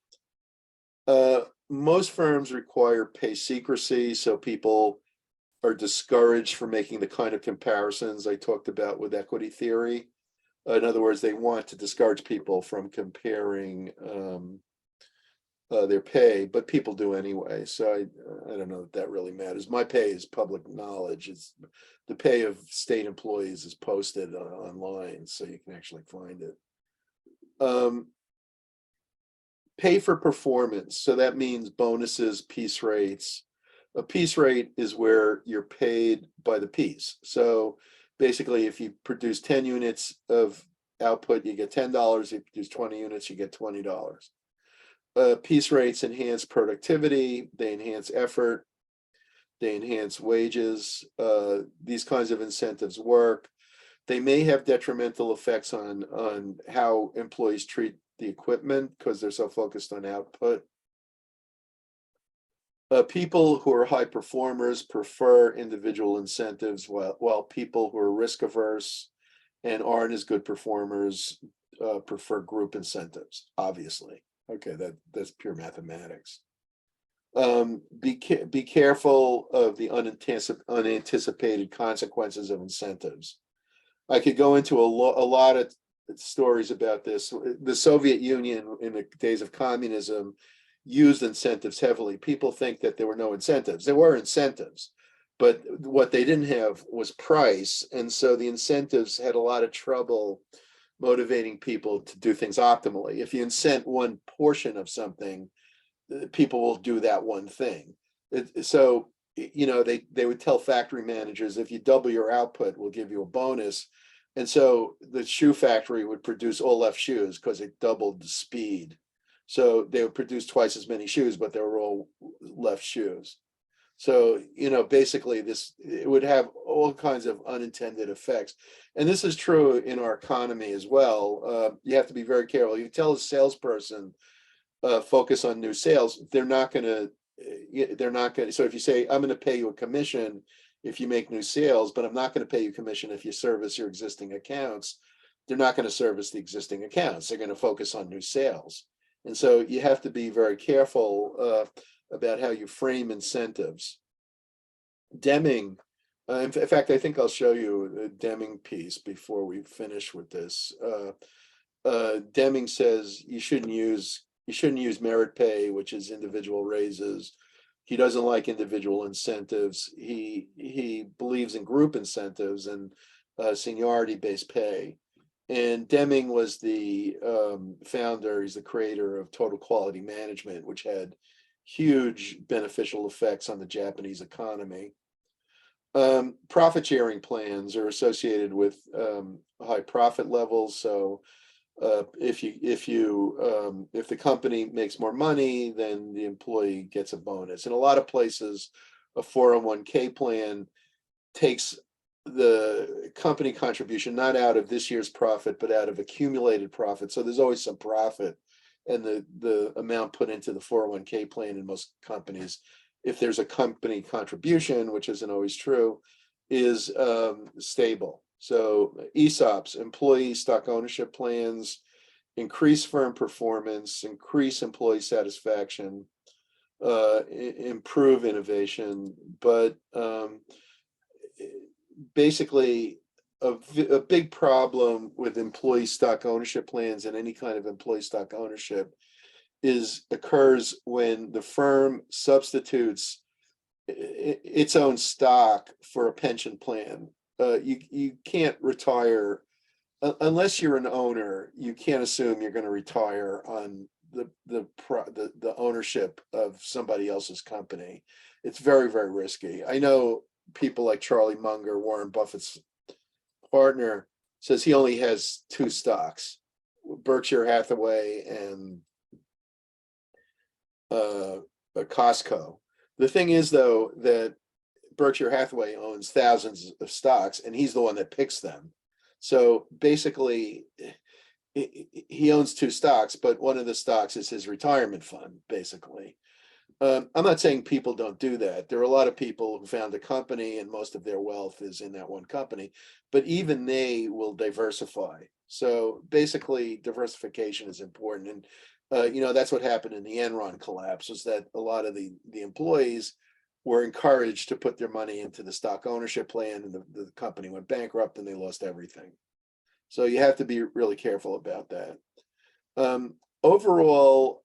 Most firms require pay secrecy, so people are discouraged from making the kind of comparisons I talked about with equity theory. In other words, they want to discourage people from comparing their pay, but people do anyway. So I don't know if that really matters. My pay is public knowledge. It's the pay of state employees is posted online, so you can actually find it. Pay for performance. So that means bonuses, piece rates. A piece rate is where you're paid by the piece. So basically, if you produce 10 units of output, you get $10. If you produce 20 units, you get $20. Piece rates enhance productivity, they enhance effort, they enhance wages. These kinds of incentives work. They may have detrimental effects on how employees treat the equipment because they're so focused on output. People who are high performers prefer individual incentives, while people who are risk averse and aren't as good performers prefer group incentives, obviously. Okay, that's pure mathematics. Be careful of the unanticipated consequences of incentives. I could go into a lot of stories about this. The Soviet Union in the days of communism used incentives heavily. People think that there were no incentives. There were incentives, but what they didn't have was price. And so the incentives had a lot of trouble motivating people to do things optimally. If you incent one portion of something, people will do that one thing. So, they would tell factory managers, if you double your output, we'll give you a bonus. And so the shoe factory would produce all left shoes because it doubled the speed. So they would produce twice as many shoes, but they were all left shoes. So, basically it would have all kinds of unintended effects. And this is true in our economy as well. You have to be very careful. You tell a salesperson, focus on new sales, they're not going to, so if you say, I'm going to pay you a commission if you make new sales, but I'm not going to pay you commission if you service your existing accounts, they're not going to service the existing accounts. They're going to focus on new sales. And so you have to be very careful about how you frame incentives. Deming, in fact, I think I'll show you a Deming piece before we finish with this. Deming says you shouldn't use merit pay, which is individual raises. He doesn't like individual incentives. He believes in group incentives and seniority-based pay. And Deming was the founder, he's the creator of Total Quality Management, which had huge beneficial effects on the Japanese economy. Profit sharing plans are associated with high profit levels. So if the company makes more money, then the employee gets a bonus. In a lot of places, a 401k plan takes the company contribution not out of this year's profit, but out of accumulated profit. So there's always some profit, and the amount put into the 401k plan in most companies, if there's a company contribution, which isn't always true, is stable. So ESOPs, employee stock ownership plans, increase firm performance, increase employee satisfaction, improve innovation, but basically a big problem with employee stock ownership plans and any kind of employee stock ownership occurs when the firm substitutes its own stock for a pension plan. You can't retire unless you're an owner. You can't assume you're going to retire on the ownership of somebody else's company. It's very, very risky. I know people like Charlie Munger, Warren Buffett's partner, says he only has two stocks, Berkshire Hathaway and Costco. The thing is, though, that Berkshire Hathaway owns thousands of stocks, and he's the one that picks them. So basically, he owns two stocks, but one of the stocks is his retirement fund, basically. I'm not saying people don't do that. There are a lot of people who found a company and most of their wealth is in that one company, but even they will diversify. So basically, diversification is important. And that's what happened in the Enron collapse, was that a lot of the employees were encouraged to put their money into the stock ownership plan, and the company went bankrupt and they lost everything. So you have to be really careful about that. Overall,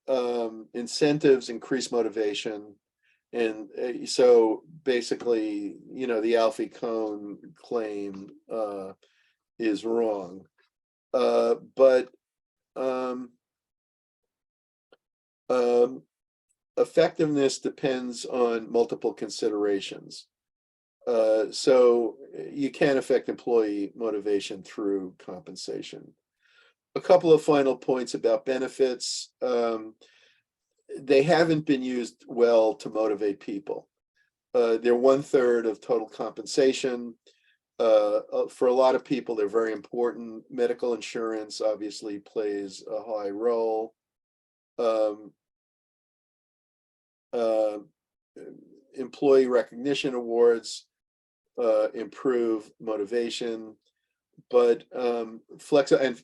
incentives increase motivation. And so basically, the Alfie Kohn claim is wrong. But effectiveness depends on multiple considerations. So you can affect employee motivation through compensation. A couple of final points about benefits. They haven't been used well to motivate people. They're 1/3 of total compensation. For a lot of people, they're very important. Medical insurance obviously plays a high role. Employee recognition awards improve motivation. But and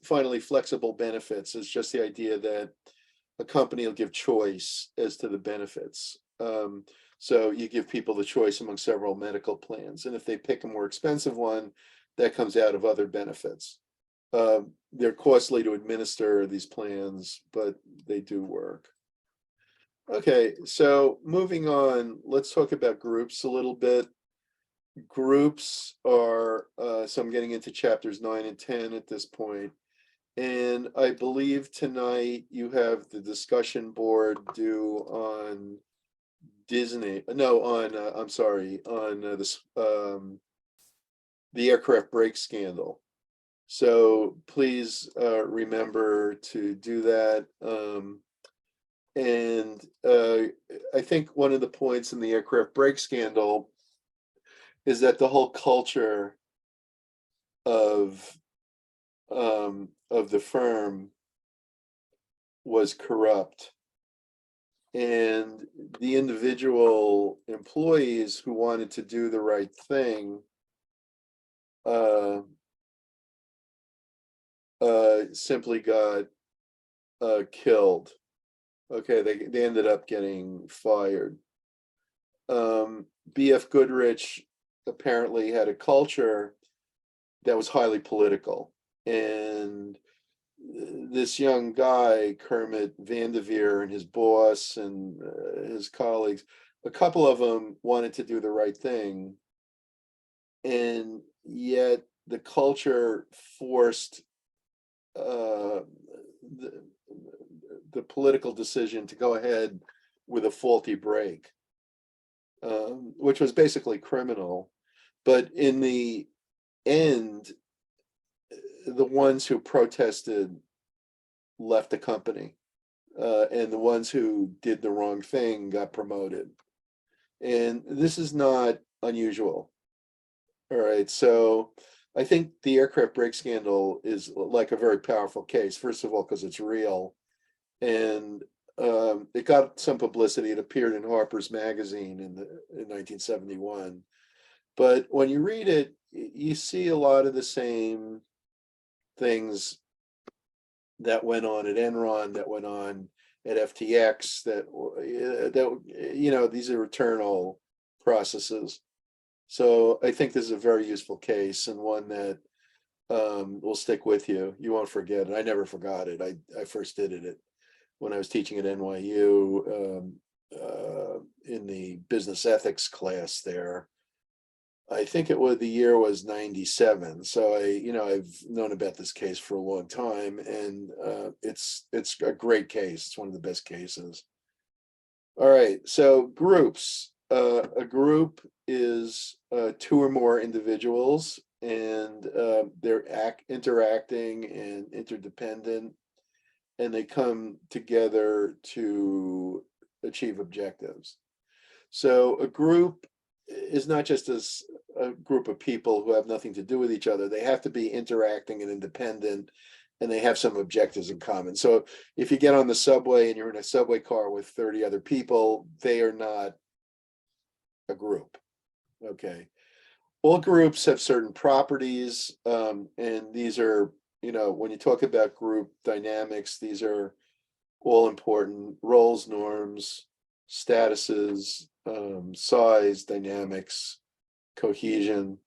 finally, flexible benefits is just the idea that a company will give choice as to the benefits. So you give people the choice among several medical plans, and if they pick a more expensive one, that comes out of other benefits. They're costly to administer, these plans, but they do work. Okay, so moving on, let's talk about groups a little bit. Groups are, so I'm getting into chapters 9 and 10 at this point. And I believe tonight you have the discussion board due on Disney. No, on, I'm sorry, on the aircraft brake scandal. So please remember to do that. And I think one of the points in the aircraft brake scandal is that the whole culture of the firm was corrupt, and the individual employees who wanted to do the right thing simply got killed. Okay, they ended up getting fired. B.F. Goodrich apparently had a culture that was highly political, and this young guy, Kermit Vanderveer, and his boss and his colleagues, a couple of them wanted to do the right thing, and yet the culture forced the political decision to go ahead with a faulty brake, which was basically criminal. But in the end, the ones who protested left the company, and the ones who did the wrong thing got promoted. And this is not unusual. All right, so I think the aircraft brake scandal is like a very powerful case. First of all, because it's real, and it got some publicity. It appeared in Harper's Magazine in 1971. But when you read it, you see a lot of the same things that went on at Enron, that went on at FTX, that these are eternal processes. So I think this is a very useful case, and one that will stick with you. You won't forget it. I never forgot it. I first did it when I was teaching at NYU in the business ethics class there. I think the year was 97. So I've known about this case for a long time, and it's a great case. It's one of the best cases. All right, so groups. a group is two or more individuals, and they're interacting and interdependent, and they come together to achieve objectives. So a group is not just as a group of people who have nothing to do with each other. They have to be interacting and independent, and they have some objectives in common. So if you get on the subway and you're in a subway car with 30 other people, they are not a group. Okay. All groups have certain properties, and these are, when you talk about group dynamics, these are all important: roles, norms, statuses, size, dynamics, cohesion.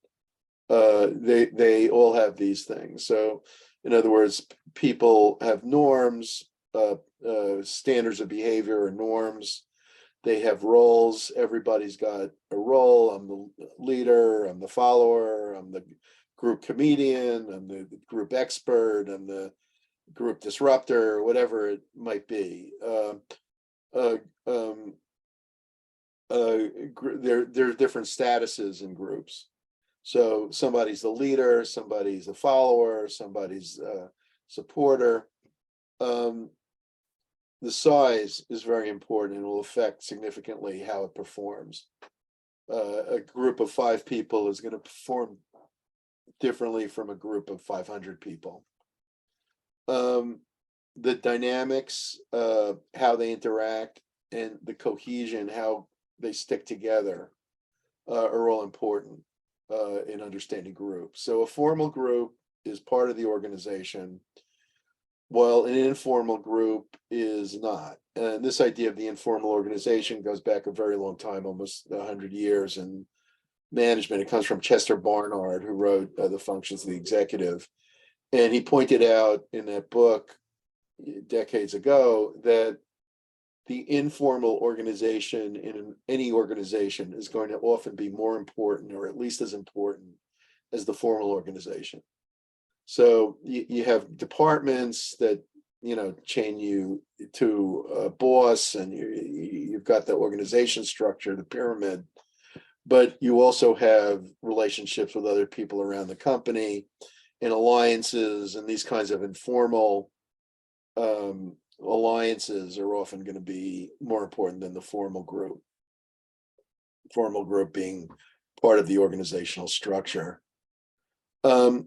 They all have these things. So in other words, people have norms, standards of behavior or norms. They have roles. Everybody's got a role. I'm the leader, I'm the follower, I'm the group comedian, I'm the group expert, I'm the group disruptor, whatever it might be. There are different statuses in groups. So somebody's the leader, somebody's a follower, somebody's a supporter. The size is very important and will affect significantly how it performs. A group of 5 people is going to perform differently from a group of 500 people. The dynamics, how they interact, and the cohesion, how they stick together, are all important in understanding groups. So a formal group is part of the organization, while an informal group is not. And this idea of the informal organization goes back a very long time, almost 100 years in management. It comes from Chester Barnard, who wrote The Functions of the Executive. And he pointed out in that book decades ago that the informal organization in any organization is going to often be more important, or at least as important, as the formal organization. So you have departments that chain you to a boss, and you've got the organization structure, the pyramid, but you also have relationships with other people around the company and alliances, and these kinds of informal alliances are often going to be more important than the formal group. Formal group being part of the organizational structure.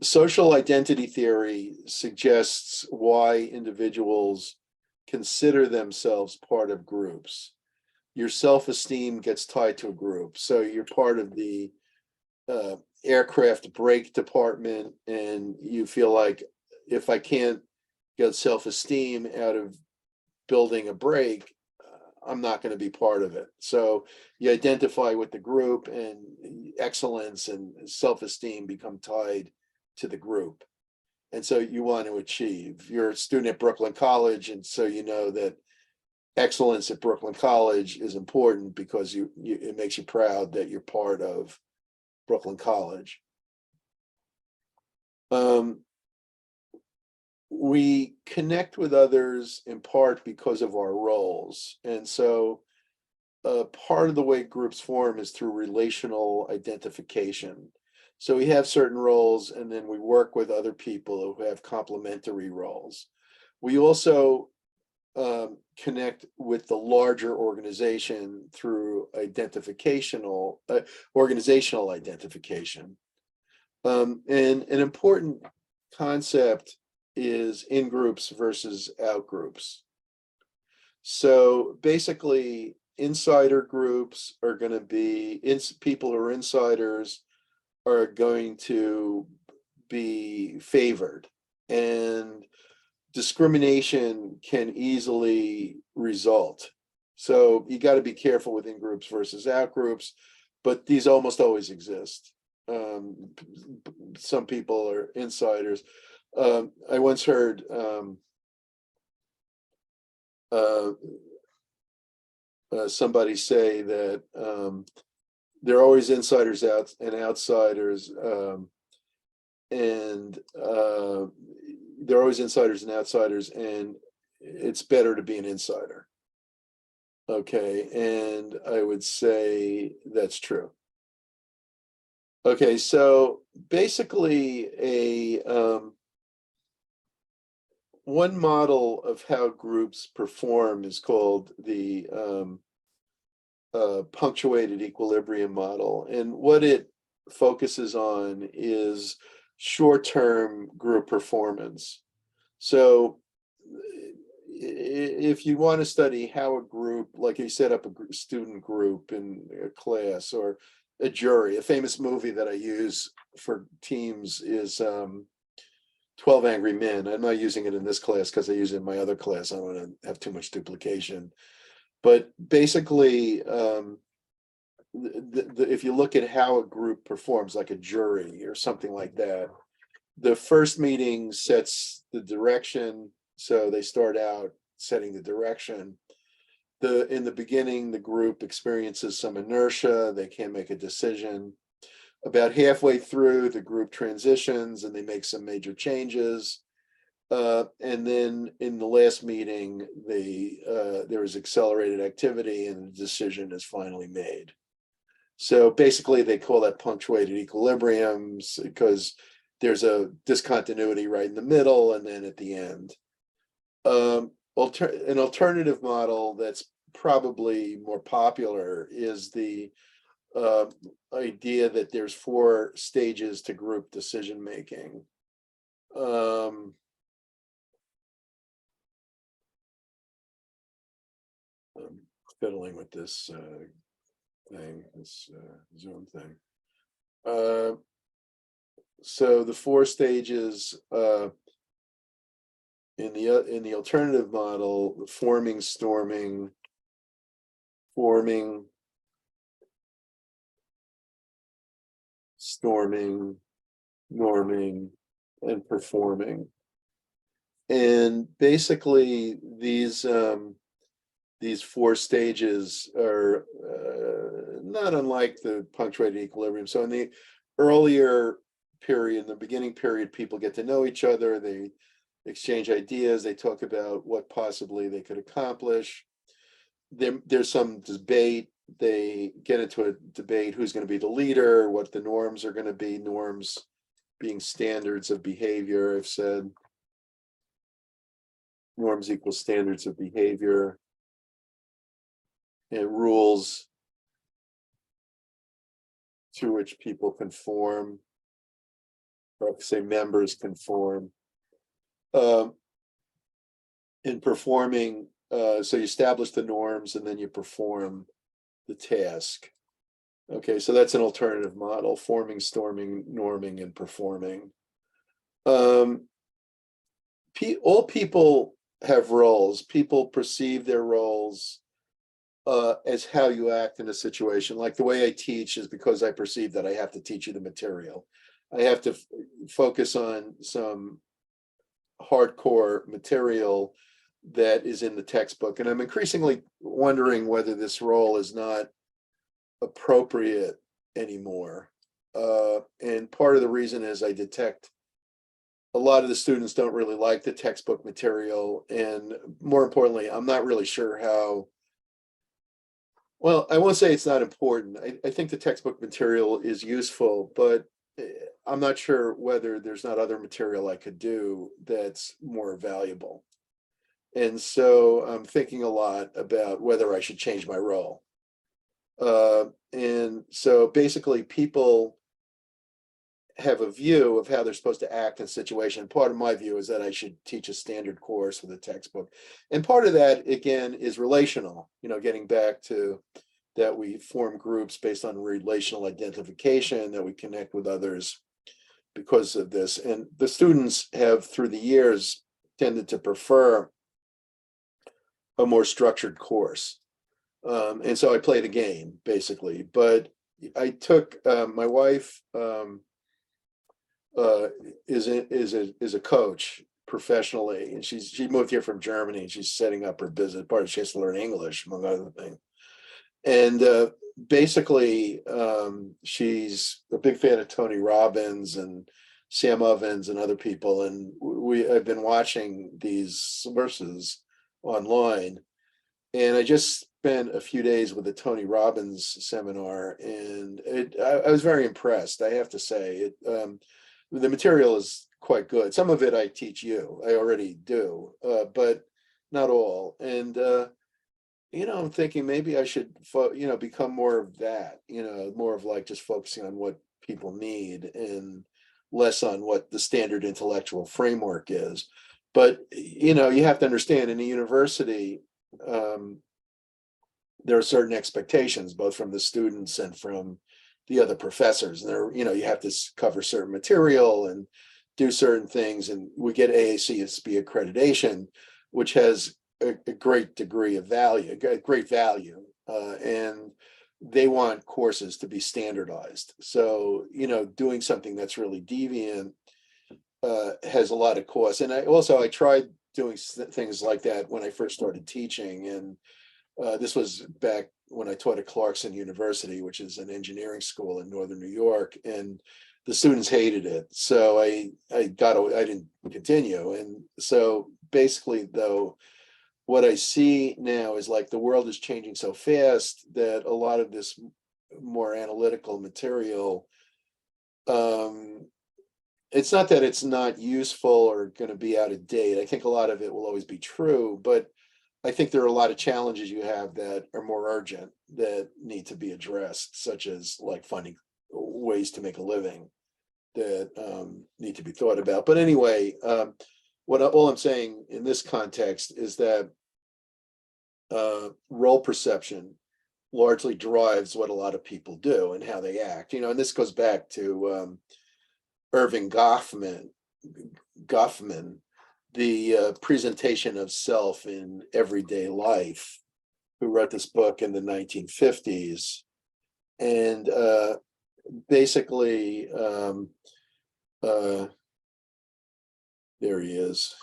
Social identity theory suggests why individuals consider themselves part of groups. Your self-esteem gets tied to a group. So you're part of the aircraft brake department, and you feel like, if I can't get self-esteem out of building a brake, I'm not going to be part of it. So you identify with the group, and excellence and self-esteem become tied to the group. And so you want to achieve. You're a student at Brooklyn College, and so you know that excellence at Brooklyn College is important because it makes you proud that you're part of Brooklyn College. We connect with others in part because of our roles. And so part of the way groups form is through relational identification. So we have certain roles, and then we work with other people who have complementary roles. We also connect with the larger organization through organizational identification. And an important concept is in groups versus out groups. So basically, insider groups are going to be people who are insiders are going to be favored, and discrimination can easily result. So you got to be careful with in groups versus out groups, but these almost always exist. Some people are insiders. I once heard somebody say that there are always insiders out and outsiders, and there are always insiders and outsiders, and it's better to be an insider. Okay, and I would say that's true. Okay, so basically one model of how groups perform is called the punctuated equilibrium model. And what it focuses on is short-term group performance. So if you want to study how a group, like you set up a student group in a class or a jury, a famous movie that I use for teams is 12 Angry Men. I'm not using it in this class because I use it in my other class. I don't want to have too much duplication. But basically, if you look at how a group performs, like a jury or something like that, the first meeting sets the direction. So they start out setting the direction. In the beginning, the group experiences some inertia. They can't make a decision. About halfway through, the group transitions and they make some major changes. And then in the last meeting, there is accelerated activity and the decision is finally made. So basically, they call that punctuated equilibriums because there's a discontinuity right in the middle and then at the end. An alternative model that's probably more popular is the idea that there's 4 stages to group decision making. I'm fiddling with this thing, this Zoom thing. So the 4 stages in the alternative model: forming, storming, norming, and performing. And basically, these 4 stages are not unlike the punctuated equilibrium. So in the earlier period, the beginning period, people get to know each other, they exchange ideas, they talk about what possibly they could accomplish. There's some debate, they get into a debate who's going to be the leader, what the norms are going to be, norms being standards of behavior. I've said norms equal standards of behavior, and rules to which people conform, or say members conform. In performing, so you establish the norms and then you perform the task. Okay, so that's an alternative model: forming, storming, norming, and performing. All people have roles. People perceive their roles as how you act in a situation. Like the way I teach is because I perceive that I have to teach you the material. I have to focus on some hardcore material that is in the textbook. And I'm increasingly wondering whether this role is not appropriate anymore. And part of the reason is I detect a lot of the students don't really like the textbook material. And more importantly, I'm not really sure how, well, I won't say it's not important. I think the textbook material is useful, but I'm not sure whether there's not other material I could do that's more valuable. And so I'm thinking a lot about whether I should change my role. And so basically people have a view of how they're supposed to act in a situation. Part of my view is that I should teach a standard course with a textbook. And part of that, again, is relational, getting back to that we form groups based on relational identification, that we connect with others because of this. And the students have, through the years, tended to prefer a more structured course. And so I play the game, basically. But I took, my wife is a coach professionally, and she moved here from Germany, and she's setting up her business. Part of she has to learn English, among other things. And basically, she's a big fan of Tony Robbins and Sam Ovens and other people. And I've been watching these sources online. And I just spent a few days with the Tony Robbins seminar, and I was very impressed. I have to say, the material is quite good. Some of it I teach you, I already do, but not all. And I'm thinking maybe I should, become more of that. More of like just focusing on what people need and less on what the standard intellectual framework is. But you have to understand in a university. There are certain expectations, both from the students and from the other professors. And you have to cover certain material and do certain things. And we get AACSB accreditation, which has a great degree of value, great value. And they want courses to be standardized. So, doing something that's really deviant has a lot of cost. And I tried doing things like that when I first started teaching. And this was back when I taught at Clarkson University, which is an engineering school in Northern New York, and the students hated it. So I didn't continue. And so basically, though, what I see now is like the world is changing so fast that a lot of this more analytical material, it's not that it's not useful or going to be out of date. I think a lot of it will always be true, but I think there are a lot of challenges you have that are more urgent that need to be addressed, such as like finding ways to make a living that need to be thought about. But anyway, all I'm saying in this context is that role perception largely drives what a lot of people do and how they act. And this goes back to Irving Goffman, the presentation of self in everyday life, who wrote this book in the 1950s. And basically, there he is.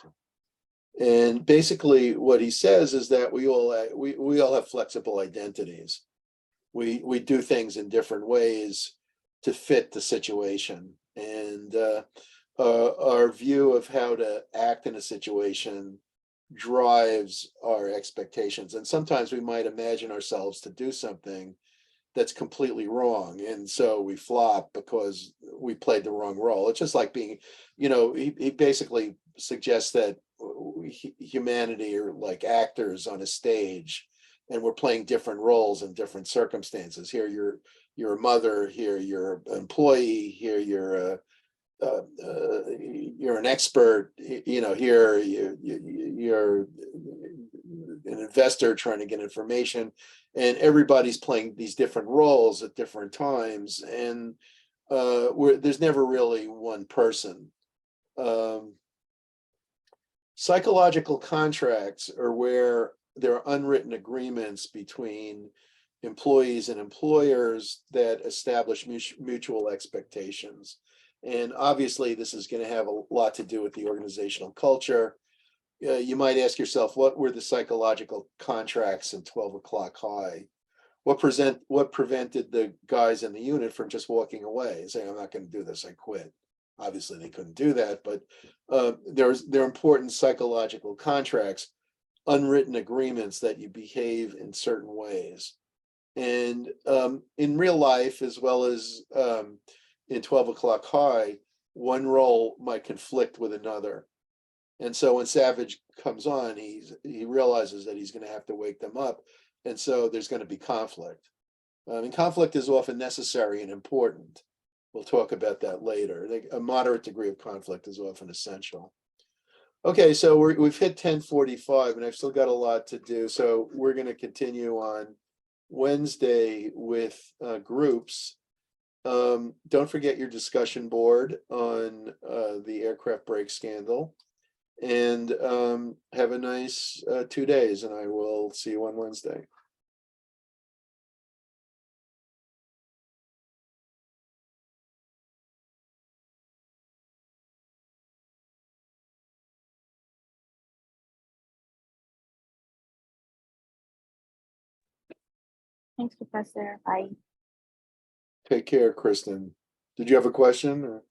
And basically what he says is that we all have flexible identities. We do things in different ways to fit the situation. And our view of how to act in a situation drives our expectations. And sometimes we might imagine ourselves to do something that's completely wrong. And so we flop because we played the wrong role. It's just like being, he basically suggests that humanity are like actors on a stage, and we're playing different roles in different circumstances. Here you're a mother, here you're an employee, here you're an expert, here you're an investor trying to get information, and everybody's playing these different roles at different times, and there's never really one person. Psychological contracts are where there are unwritten agreements between employees and employers that establish mutual expectations. And obviously, this is going to have a lot to do with the organizational culture. You might ask yourself, what were the psychological contracts in 12 o'clock high? What prevented the guys in the unit from just walking away and saying, I'm not going to do this, I quit? Obviously, they couldn't do that, but there are important psychological contracts, unwritten agreements that you behave in certain ways. And in real life, as well as in 12 o'clock high, one role might conflict with another. And so when Savage comes on, he realizes that he's going to have to wake them up. And so there's going to be conflict. And conflict is often necessary and important. We'll talk about that later. A moderate degree of conflict is often essential. Okay, so we've hit 10:45 and I've still got a lot to do. So we're going to continue on Wednesday with groups. Don't forget your discussion board on the aircraft brake scandal. And have a nice 2 days, and I will see you on Wednesday. Thanks, Professor. Bye. Take care, Kristen. Did you have a question? Or?